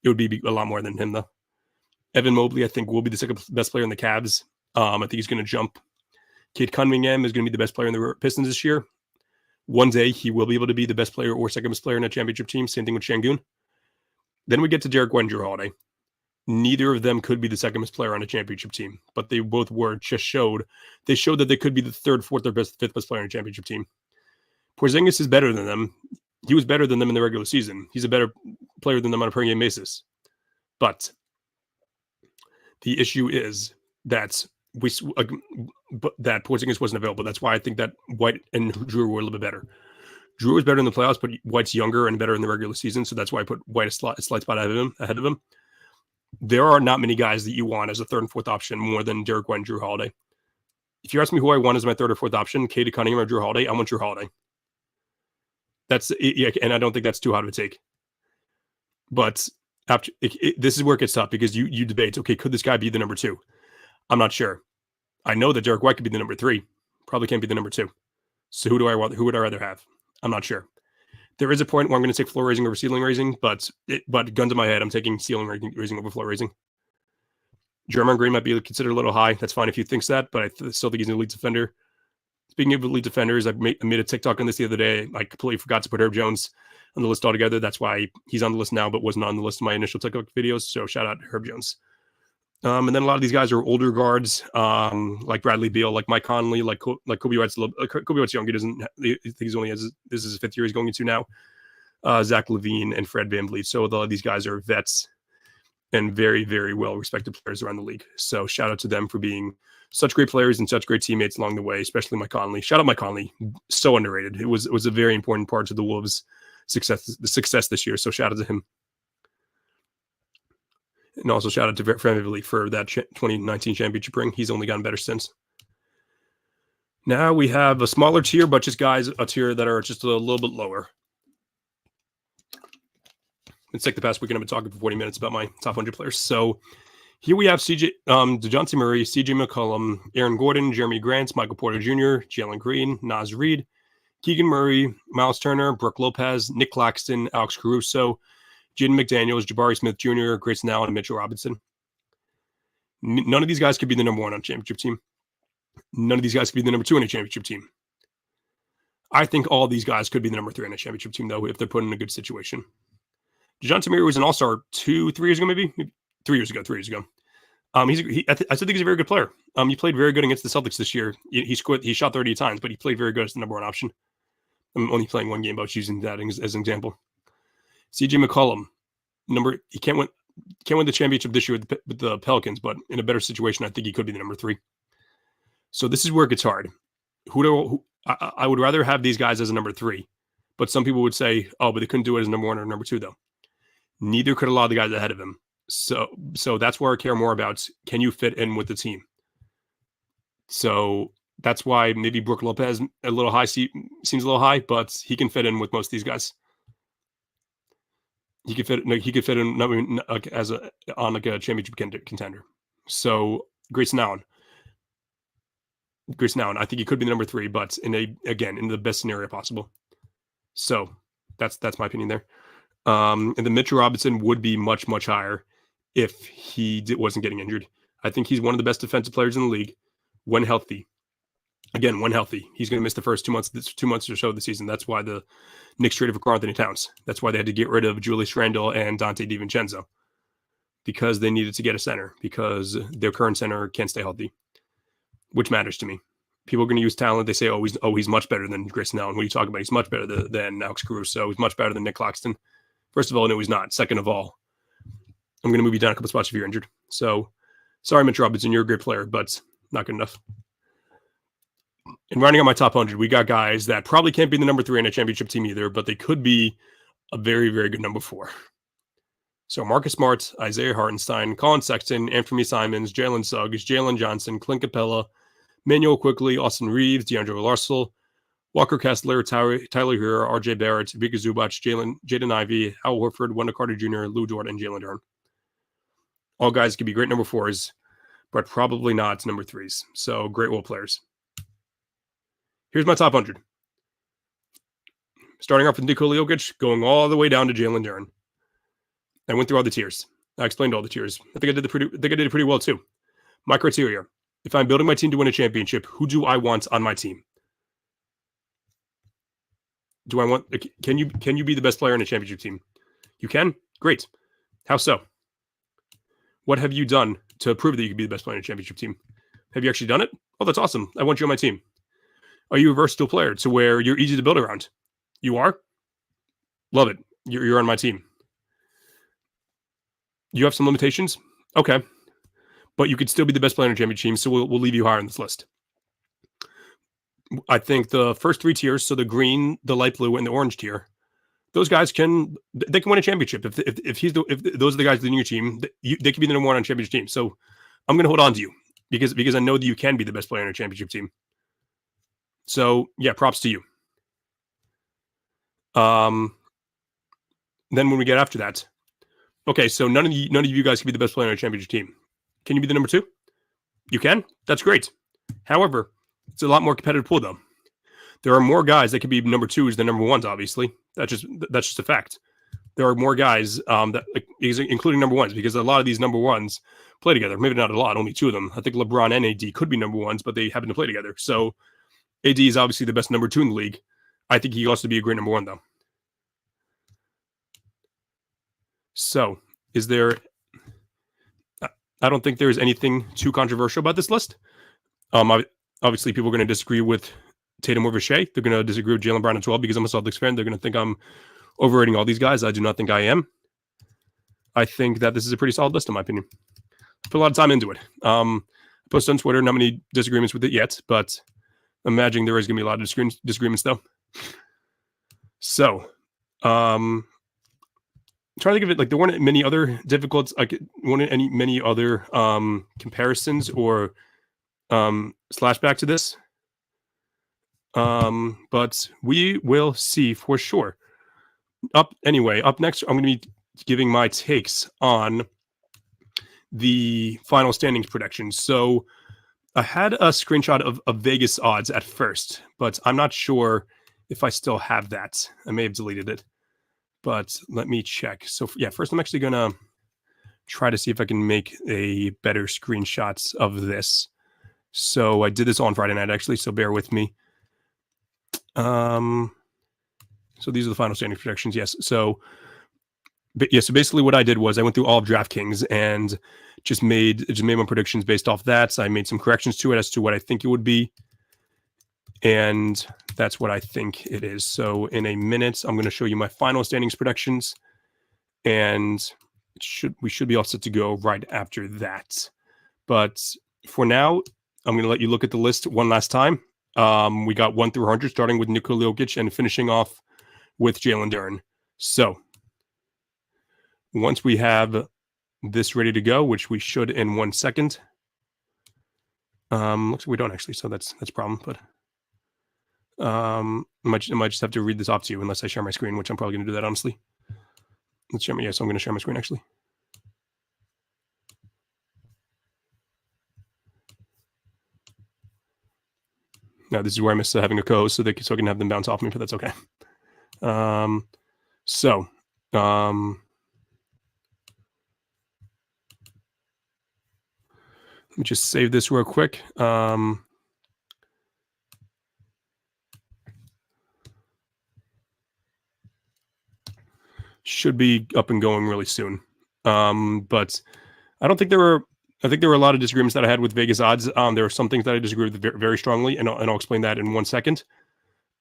it would be a lot more than him, though. Evan Mobley, I think, will be the second best player in the Cavs. I think he's going to jump. Cade Cunningham is going to be the best player in the Pistons this year. One day, he will be able to be the best player or second best player in a championship team. Same thing with Şengün. Then we get to Derek White and Drew Holiday. Neither of them could be the second best player on a championship team, but they both were. They showed that they could be the third, fourth, or fifth best player on a championship team. Porzingis is better than them. He was better than them in the regular season. He's a better player than them on a per game basis. But the issue is that that Porzingis wasn't available. That's why I think that White and Drew were a little bit better. Drew was better in the playoffs, but White's younger and better in the regular season, so that's why I put White a slight spot ahead of him. There are not many guys that you want as a third and fourth option more than Derek White and Drew Holiday. If you ask me who I want as my third or fourth option, Cade Cunningham or Drew Holiday, I want Drew Holiday. That's it, and I don't think that's too hard of a take. But this is where it gets tough because you debate, okay, could this guy be the number 2? I'm not sure. I know that Derek White could be the number 3. Probably can't be the number 2. So who do I want? Who would I rather have? I'm not sure. There is a point where I'm going to take floor raising over ceiling raising, but gun to my head, I'm taking ceiling raising over floor raising. Draymond Green might be considered a little high. That's fine if he thinks that, but I still think he's an elite defender. Speaking of elite defenders, I made a TikTok on this the other day. I completely forgot to put Herb Jones on the list altogether. That's why he's on the list now, but wasn't on the list of my initial TikTok videos. So shout out to Herb Jones. And then a lot of these guys are older guards, like Bradley Beal, like Mike Conley, like Kobe White's Kobe White's young. He doesn't. He's only has this is his 5th year he's going into now. Zach LaVine and Fred VanVleet. So a lot of these guys are vets. and very, very well respected players around the league. So shout out to them for being such great players and such great teammates along the way, especially Mike Conley. Shout out Mike Conley. So underrated. It was a very important part to the Wolves' success this year. So shout out to him. And also shout out to Fred VanVleet for that 2019 championship ring. He's only gotten better since. Now we have a smaller tier, but just guys, a tier that are just a little bit lower. It's like the past weekend I've been talking for 40 minutes about my top 100 players. So here we have DeJounte Murray, CJ McCollum, Aaron Gordon, Jeremy Grant, Michael Porter Jr., Jalen Green, Naz Reid, Keegan Murray, Miles Turner, Brooke Lopez, Nick Claxton, Alex Caruso, Jaden McDaniels, Jabari Smith Jr., Grayson Allen, and Mitchell Robinson. None of these guys could be the number 1 on a championship team. None of these guys could be the number 2 on a championship team. I think all these guys could be the number 3 on a championship team, though, if they're put in a good situation. DeJounte Murray was an all-star 3 years ago, maybe 3 years ago. I still think he's a very good player. He played very good against the Celtics this year. He shot 30 times, but he played very good as the number 1 option. I'm only playing one game, but using that as an example. CJ McCollum, he can't win the championship this year with the Pelicans, but in a better situation, I think he could be the number 3. So this is where it gets hard. I would rather have these guys as a number 3, but some people would say, oh, but they couldn't do it as number 1 or number 2, though. Neither could a lot of the guys ahead of him. So that's where I care more about. Can you fit in with the team? So that's why maybe Brooke Lopez a little high seems a little high, but he can fit in with most of these guys. He could fit in on a championship contender. So Grayson Allen, I think he could be the number 3, but in the best scenario possible. So that's my opinion there. And then Mitchell Robinson would be much, much higher if he wasn't getting injured. I think he's one of the best defensive players in the league when healthy. Again, when healthy. He's going to miss the first 2 months or so of the season. That's why the Knicks traded for Karl-Anthony Towns. That's why they had to get rid of Julius Randle and Dante DiVincenzo, because they needed to get a center, because their current center can't stay healthy, which matters to me. People are going to use talent. They say, he's much better than Grayson Allen. What are you talking about? He's much better than Alex Caruso. He's much better than Nick Claxton. First of all, no, he's not. Second of all, I'm going to move you down a couple spots if you're injured. So, sorry, Mitch Robinson, you're a great player, but not good enough. And rounding out my top 100, we got guys that probably can't be the number 3 on a championship team either, but they could be a very, very good number 4. So Marcus Smart, Isaiah Hartenstein, Colin Sexton, Anthony Simons, Jalen Suggs, Jalen Johnson, Clint Capella, Manuel Quickly, Austin Reeves, D'Angelo Russell, Walker Kessler, Tyler Hero, RJ Barrett, Vika Zubac, Jaden Ivey, Al Horford, Wendell Carter Jr., Lou Dort, and Jalen Duren. All guys could be great number 4s, but probably not number 3s. So great role players. Here's my top 100. Starting off with Nikola Jokic, going all the way down to Jalen Duren. I went through all the tiers. I explained all the tiers. I think I did it pretty well too. My criteria: if I'm building my team to win a championship, who do I want on my team? Do I want? Can you be the best player in a championship team? You can. Great. How so? What have you done to prove that you can be the best player in a championship team? Have you actually done it? Oh, that's awesome. I want you on my team. Are you a versatile player to where you're easy to build around? You are? Love it. You're on my team. You have some limitations? Okay. But you could still be the best player in a championship team, so we'll leave you higher on this list. I think the first 3 tiers, so the green, the light blue, and the orange tier, those guys can win a championship. If those are the guys leading your team, they can be the number 1 on a championship team. So I'm going to hold on to you because I know that you can be the best player on a championship team. So yeah, props to you. Then when we get after that, okay, so none of you guys can be the best player on a championship team. Can you be the number 2? You can. That's great. However, it's a lot more competitive pool though. There are more guys that could be number 2s than number 1s. Obviously, that's just a fact. There are more guys including number 1s, because a lot of these number 1s play together. Maybe not a lot, only 2 of them. I think LeBron and AD could be number 1s, but they happen to play together. So AD is obviously the best number 2 in the league. I think he can also be a great number 1 though. So is there? I don't think there's anything too controversial about this list. Obviously, people are going to disagree with Tatum over Shea. They're going to disagree with Jaylen Brown as well, because I'm a Celtics fan. They're going to think I'm overrating all these guys. I do not think I am. I think that this is a pretty solid list, in my opinion. Put a lot of time into it. Posted on Twitter, not many disagreements with it yet, but imagining there is going to be a lot of disagreements, though. So, trying to think of it, like, there weren't many other difficult, like, many other comparisons or slashback to this. But we will see for sure. Up next, I'm going to be giving my takes on the final standings predictions. So I had a screenshot of Vegas odds at first, but I'm not sure if I still have that. I may have deleted it, but let me check. So yeah, first I'm actually going to try to see if I can make a better screenshots of this. So I did this on Friday night, actually, so bear with me. So these are the final standings predictions. Yes. So basically what I did was I went through all of DraftKings and just made my predictions based off that. So I made some corrections to it as to what I think it would be. And that's what I think it is. So in a minute, I'm going to show you my final standings predictions, and we should be all set to go right after that. But for now, I'm going to let you look at the list one last time. We got 1 through 100, starting with Nikola Jokic and finishing off with Jalen Duren. So once we have this ready to go, which we should in 1 second. Looks like we don't actually, so that's a problem. But I might just have to read this off to you unless I share my screen, which I'm probably going to do that, honestly. Let's share my, yes, I'm going to share my screen, actually. Now, this is where I miss having a co-host so I can have them bounce off me, but that's okay. Let me just save this real quick. Should be up and going really soon. But I don't think I think there were a lot of disagreements that I had with Vegas odds. There are some things that I disagree with very strongly, and I'll explain that in 1 second.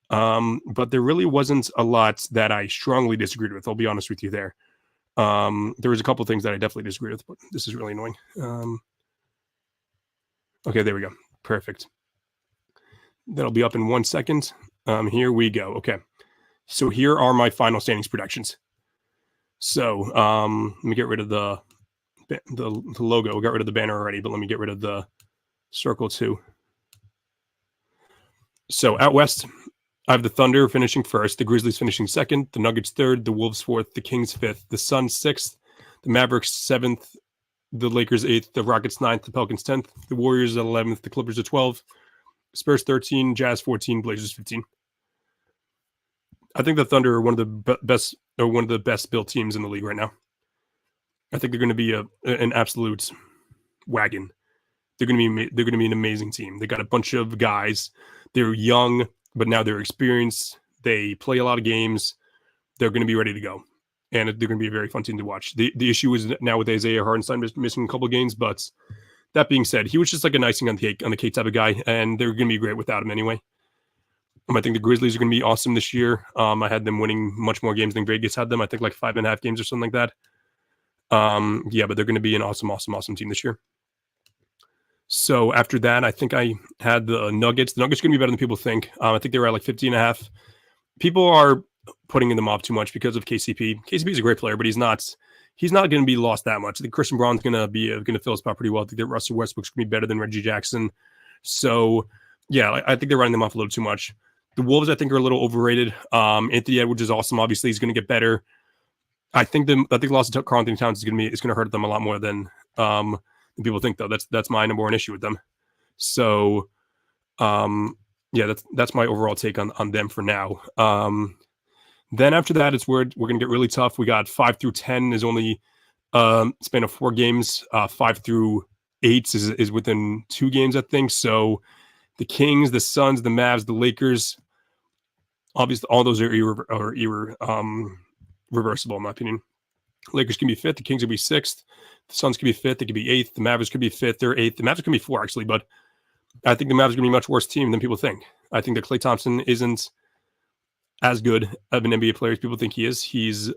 But there really wasn't a lot that I strongly disagreed with. I'll be honest with you there. There was a couple of things that I definitely disagreed with, but this is really annoying. Okay, there we go. Perfect. That'll be up in 1 second. Here we go. Okay. So here are my final standings predictions. So let me get rid of the logo. We got rid of the banner already, but let me get rid of the circle too. So out west, I have the Thunder finishing first, the Grizzlies finishing second, the Nuggets third, the Wolves fourth, the Kings fifth, the Suns sixth, the Mavericks seventh, the Lakers eighth, the Rockets ninth, the Pelicans 10th, the Warriors 11th, the Clippers 12, Spurs 13, Jazz 14, Blazers 15. I think the Thunder are one of the best built teams in the league right now. I think they're going to be an absolute wagon. They're going to be an amazing team. They got a bunch of guys. They're young, but now they're experienced. They play a lot of games. They're going to be ready to go, and they're going to be a very fun team to watch. The issue is now with Isaiah Hartenstein missing a couple of games, but that being said, he was just like an icing on the cake type of guy, and they're going to be great without him anyway. I think the Grizzlies are going to be awesome this year. I had them winning much more games than Vegas had them. I think like 5.5 games or something like that. Yeah, but they're going to be an awesome team this year. So after that, I think I had the Nuggets. The Nuggets are going to be better than people think. I think they were at like 50.5. People are putting them off too much because of KCP. KCP is a great player, but he's not going to be lost that much. I think Christian Braun's going to fill his spot pretty well. I think that Russell Westbrook's going to be better than Reggie Jackson. So yeah, I think they're running them off a little too much. The Wolves, I think, are a little overrated. Anthony Edwards is awesome. Obviously, he's going to get better. I think the loss of Karl Anthony Towns is going to hurt them a lot more than people think, though. That's my number one issue with them. So, yeah, that's my overall take on them for now. Then after that, it's where we're going to get really tough. We got 5 through 10 is only span of 4 games. 5 through 8 is within 2 games, I think. So the Kings, the Suns, the Mavs, the Lakers. Obviously, all those are reversible, in my opinion. Lakers can be 5th. The Kings will be 6th. The Suns could be 5th. They could be 8th. The Mavericks could be 5th or 8th. The Mavericks can be 4, actually, but I think the Mavericks are going to be a much worse team than people think. I think that Klay Thompson isn't as good of an NBA player as people think he is. He's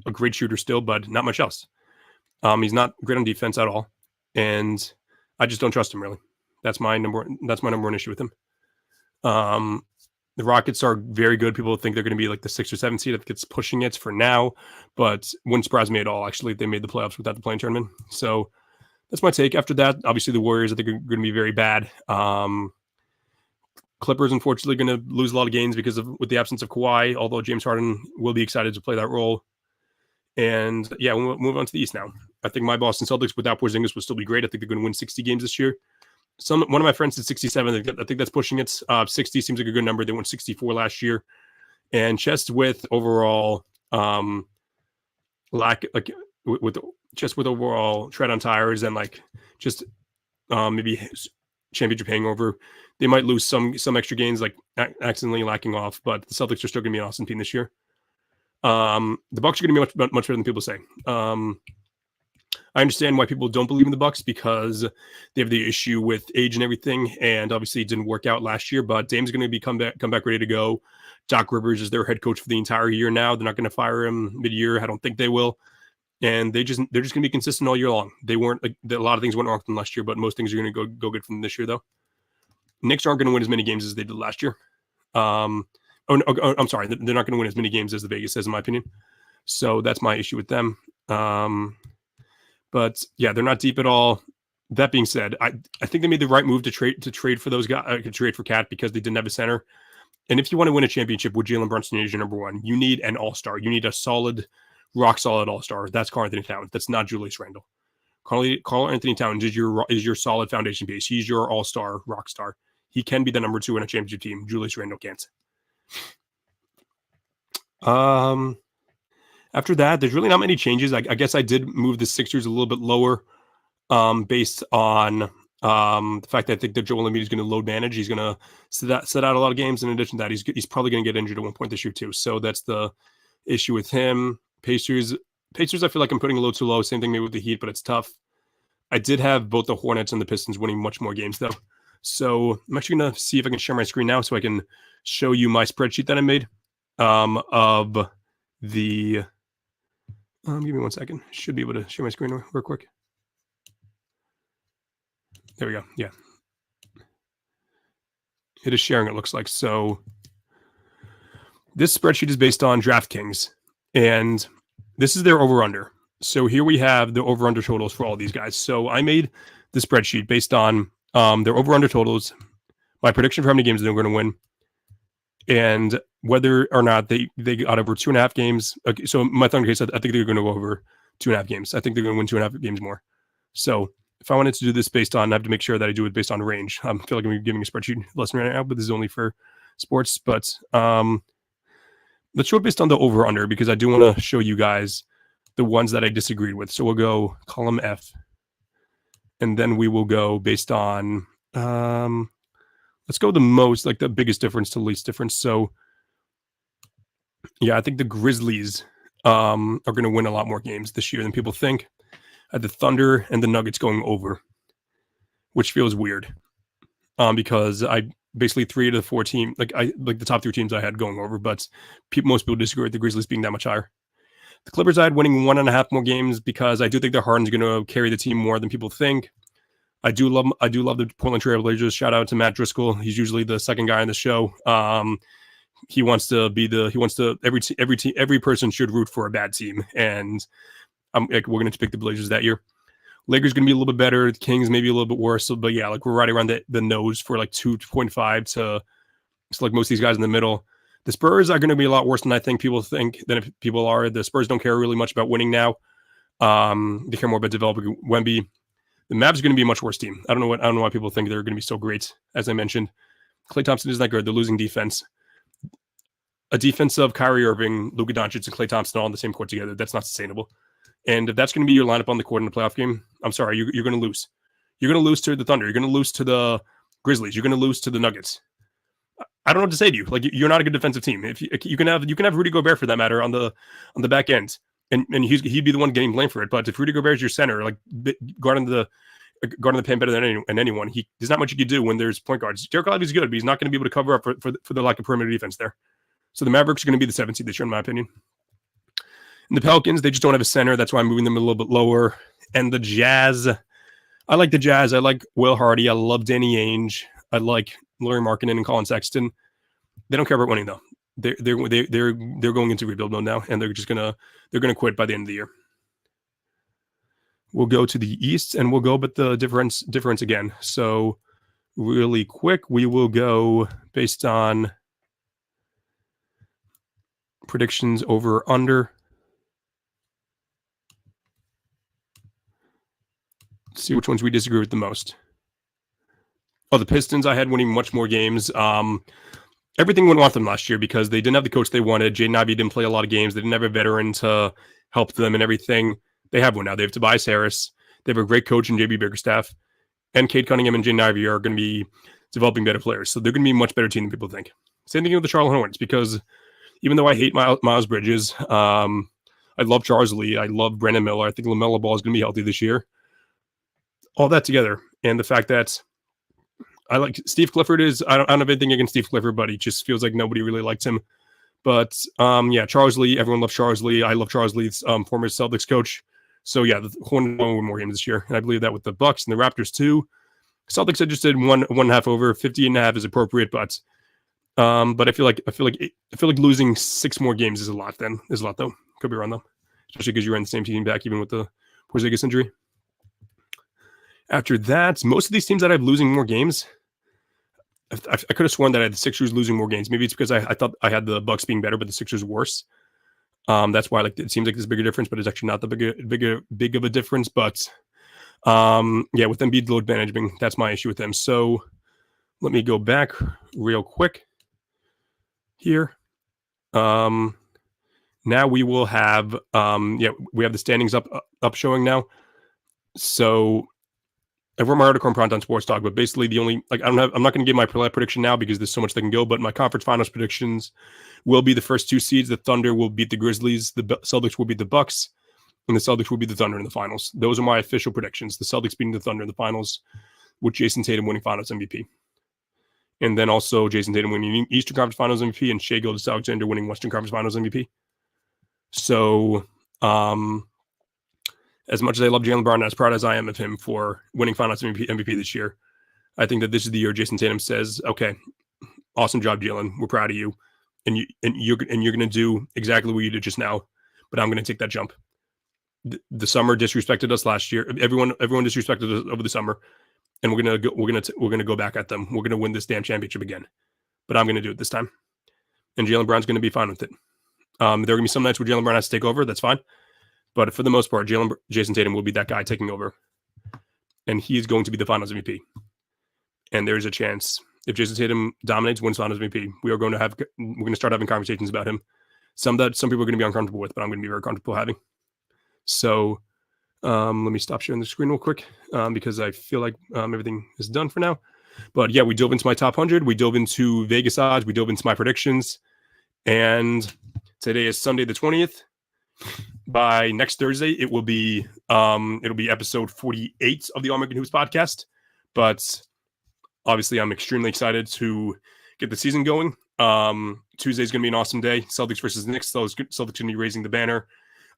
a great shooter still, but not much else. He's not great on defense at all, and I just don't trust him really. That's my number one issue with him. The Rockets are very good. People think they're going to be like the 6th or 7th seed. I think it's pushing it for now, but wouldn't surprise me at all. Actually, they made the playoffs without the play-in tournament. So that's my take. After that, obviously the Warriors, I think, are going to be very bad. Clippers, unfortunately, going to lose a lot of games with the absence of Kawhi, although James Harden will be excited to play that role. And yeah, we'll move on to the East now. I think my Boston Celtics without Porzingis will still be great. I think they're going to win 60 games this year. One of my friends said 67. I think that's pushing it. 60 seems like a good number. They won 64 last year. And just with overall with overall tread on tires and like just maybe championship hangover, they might lose some extra games, like accidentally lacking off. But the Celtics are still going to be an awesome team this year. The Bucks are going to be much better than people say. I understand why people don't believe in the Bucks because they have the issue with age and everything, and obviously it didn't work out last year. But Dame's going to be come back ready to go. Doc Rivers is their head coach for the entire year now. They're not going to fire him mid-year. I don't think they will. And they're just going to be consistent all year long. They weren't a lot of things went wrong from last year, but most things are going to go good from this year though. Knicks aren't going to win as many games as they did last year. I'm sorry, they're not going to win as many games as the Vegas says, in my opinion. So that's my issue with them. But yeah, they're not deep at all. That being said, I think they made the right move to trade for those guys, to trade for Cat because they didn't have a center. And if you want to win a championship with Jalen Brunson as your number one, you need an all-star. You need a rock solid all-star. That's Karl-Anthony Towns. That's not Julius Randle. Karl-Anthony Towns is your solid foundation piece. He's your all-star, rock star. He can be the number 2 in a championship team. Julius Randle can't. After that, there's really not many changes. I guess I did move the Sixers a little bit lower based on the fact that I think that Joel Embiid is going to load manage. He's going to set out a lot of games. In addition to that, he's probably going to get injured at one point this year too. So that's the issue with him. Pacers, I feel like I'm putting a little too low. Same thing maybe with the Heat, but it's tough. I did have both the Hornets and the Pistons winning much more games though. So I'm actually going to see if I can share my screen now so I can show you my spreadsheet that I made of the... give me 1 second. Should be able to share my screen real quick. There we go. Yeah. It is sharing, it looks like. So this spreadsheet is based on DraftKings, and this is their over-under. So here we have the over-under totals for all these guys. So I made the spreadsheet based on their over-under totals, my prediction for how many games they're going to win, and whether or not they got over 2.5 games. Okay, so my Thunder case, I think they're going to go over 2.5 games. I think they're going to win 2.5 games more. So if I wanted to do this based on, I have to make sure that I do it based on range. I feel like I'm giving a spreadsheet lesson right now, but this is only for sports. But let's show it based on the over-under because I do want to show you guys the ones that I disagreed with. So we'll go column F, and then we will go based on, let's go the most, like the biggest difference to least difference. So yeah, I think the Grizzlies are going to win a lot more games this year than people think. I had the Thunder and the Nuggets going over, which feels weird because I basically 3 to 4 teams, like the top 3 teams I had going over, but most people disagree with the Grizzlies being that much higher. The Clippers I had winning 1.5 more games because I do think that Harden's going to carry the team more than people think. I do love the Portland Trail Blazers. Shout out to Matt Driscoll. He's usually the second guy on the show. He wants to be every person should root for a bad team, and we're going to pick the Blazers that year. Lakers going to be a little bit better. The Kings maybe a little bit worse. So, but yeah, like we're right around the nose for like 2.5 to like most of these guys in the middle. The Spurs are going to be a lot worse than I think people think than if people are. The Spurs don't care really much about winning now. They care more about developing Wemby. The Mavs are going to be a much worse team. I don't know why people think they're going to be so great. As I mentioned, Klay Thompson is not good. They're losing defense. A defense of Kyrie Irving, Luka Doncic, and Klay Thompson all on the same court together. That's not sustainable. And if that's going to be your lineup on the court in the playoff game, I'm sorry, you're going to lose. You're going to lose to the Thunder. You're going to lose to the Grizzlies. You're going to lose to the Nuggets. I don't know what to say to you. Like you're not a good defensive team. If you can have Rudy Gobert for that matter on the back end, and he'd be the one getting blamed for it. But if Rudy Gobert is your center, like guarding the paint better than anyone, there's not much you can do when there's point guards. Derek Lively's good, but he's not going to be able to cover up for the lack of perimeter defense there. So the Mavericks are going to be the 7th seed this year, in my opinion. And the Pelicans, they just don't have a center. That's why I'm moving them a little bit lower. And the Jazz, I like the Jazz. I like Will Hardy. I love Danny Ainge. I like Lauri Markkanen and Colin Sexton. They don't care about winning though. They're going into rebuild mode now, and they're gonna quit by the end of the year. We'll go to the East, and we'll go but the difference again. So really quick, we will go based on predictions over under. Let's see which ones we disagree with the most. Oh, the Pistons, I had winning much more games. Everything went off them last year because they didn't have the coach they wanted. Jaden Ivey didn't play a lot of games. They didn't have a veteran to help them and everything. They have one now. They have Tobias Harris. They have a great coach in JB Bickerstaff. And Cade Cunningham and Jaden Ivey are going to be developing better players. So they're going to be a much better team than people think. Same thing with the Charlotte Hornets because even though I hate Miles Bridges, I love Charles Lee. I love Brandon Miller. I think LaMelo Ball is going to be healthy this year. All that together. And the fact that I like Steve Clifford I don't have anything against Steve Clifford, but he just feels like nobody really likes him. But yeah, Charles Lee, everyone loves Charles Lee. I love Charles Lee's former Celtics coach. So yeah, the Hornets won more games this year. And I believe that with the Bucks and the Raptors too. Celtics, I just did one and a half over. 50.5 is appropriate, but I feel like losing 6 more games is a lot though. Could be wrong though. Especially because you ran the same team back even with the Porzingis injury. After that, most of these teams that I have losing more games, I could have sworn that I had the Sixers losing more games. Maybe it's because I thought I had the Bucks being better, but the Sixers worse. That's why it seems like there's a bigger difference, but it's actually not the big of a difference. But yeah, with Embiid load management, that's my issue with them. So let me go back real quick here. Now we will have we have the standings up showing now. So I wrote my article on Primetime Sports Talk, but basically the only I'm not going to give my prediction now because there's so much that can go. But my conference finals predictions will be the first 2 seeds. The Thunder will beat the Grizzlies. The Celtics will beat the Bucks, and the Celtics will beat the Thunder in the finals. Those are my official predictions. The Celtics beating the Thunder in the finals, with Jason Tatum winning Finals MVP, and then also Jason Tatum winning Eastern Conference Finals MVP and Shai Gilgeous-Alexander winning Western Conference Finals MVP. So, as much as I love Jaylen Brown, as proud as I am of him for winning Finals MVP this year, I think that this is the year Jason Tatum says, "Okay, awesome job, Jaylen. We're proud of you, and you're going to do exactly what you did just now. But I'm going to take that jump. The summer disrespected us last year. Everyone disrespected us over the summer, and we're gonna go back at them. We're going to win this damn championship again. But I'm going to do it this time, and Jaylen Brown's going to be fine with it. There are going to be some nights where Jaylen Brown has to take over. That's fine." But for the most part, Jason Tatum will be that guy taking over. And he is going to be the Finals MVP. And there's a chance, if Jason Tatum dominates, wins Finals MVP, we're going to start having conversations about him. Some people are going to be uncomfortable with, but I'm going to be very comfortable having. So let me stop sharing the screen real quick because I feel like everything is done for now. But yeah, we dove into my top 100. We dove into Vegas odds. We dove into my predictions. And today is Sunday the 20th. By next Thursday, it'll be episode 48 of the All American Hoops podcast. But obviously, I'm extremely excited to get the season going. Tuesday is going to be an awesome day. Celtics versus Knicks. Celtics going to be raising the banner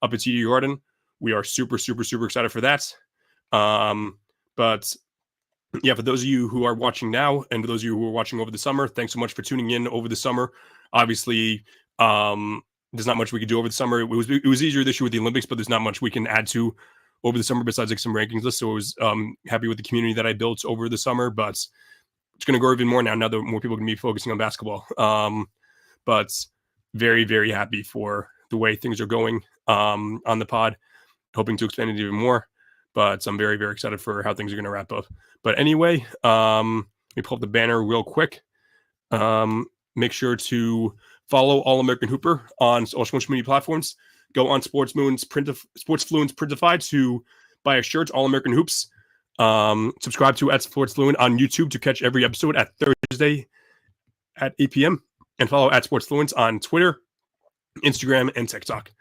up at TD Garden. We are super, super, super excited for that. But yeah, for those of you who are watching now, and for those of you who are watching over the summer, thanks so much for tuning in over the summer. Obviously, there's not much we could do over the summer. It was easier this year with the Olympics, but there's not much we can add to over the summer besides like some rankings lists. So I was happy with the community that I built over the summer, but it's going to grow even more now that more people are going to be focusing on basketball. But very, very happy for the way things are going on the pod, hoping to expand it even more. But I'm very, very excited for how things are going to wrap up. But anyway, let me pull up the banner real quick. Make sure to follow All American Hooper on all social media platforms. Go on Sportsfluence Printify to buy a shirt, All American Hoops. Subscribe to @SportsFluent on YouTube to catch every episode at Thursday at 8 p.m. And follow @SportsFluence on Twitter, Instagram, and TikTok.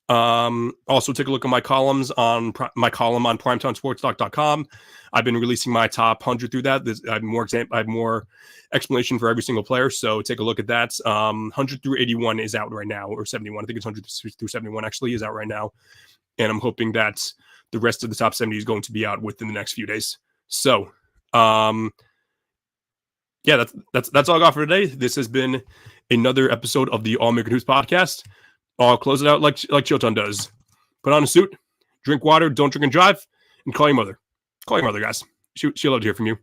Also, take a look at my columns on my column on primetimesportstalk.com. I've been releasing my top 100 through that. I have more explanation for every single player, so take a look at that. 100 through 81 is out right now, or 71. I think it's 100 through 71 actually is out right now, and I'm hoping that the rest of the top 70 is going to be out within the next few days. So, yeah, that's all I got for today. This has been another episode of the All American Hoops podcast. I'll close it out like Chilton does. Put on a suit, drink water, don't drink and drive, and call your mother. Call your mother, guys. She'll love to hear from you.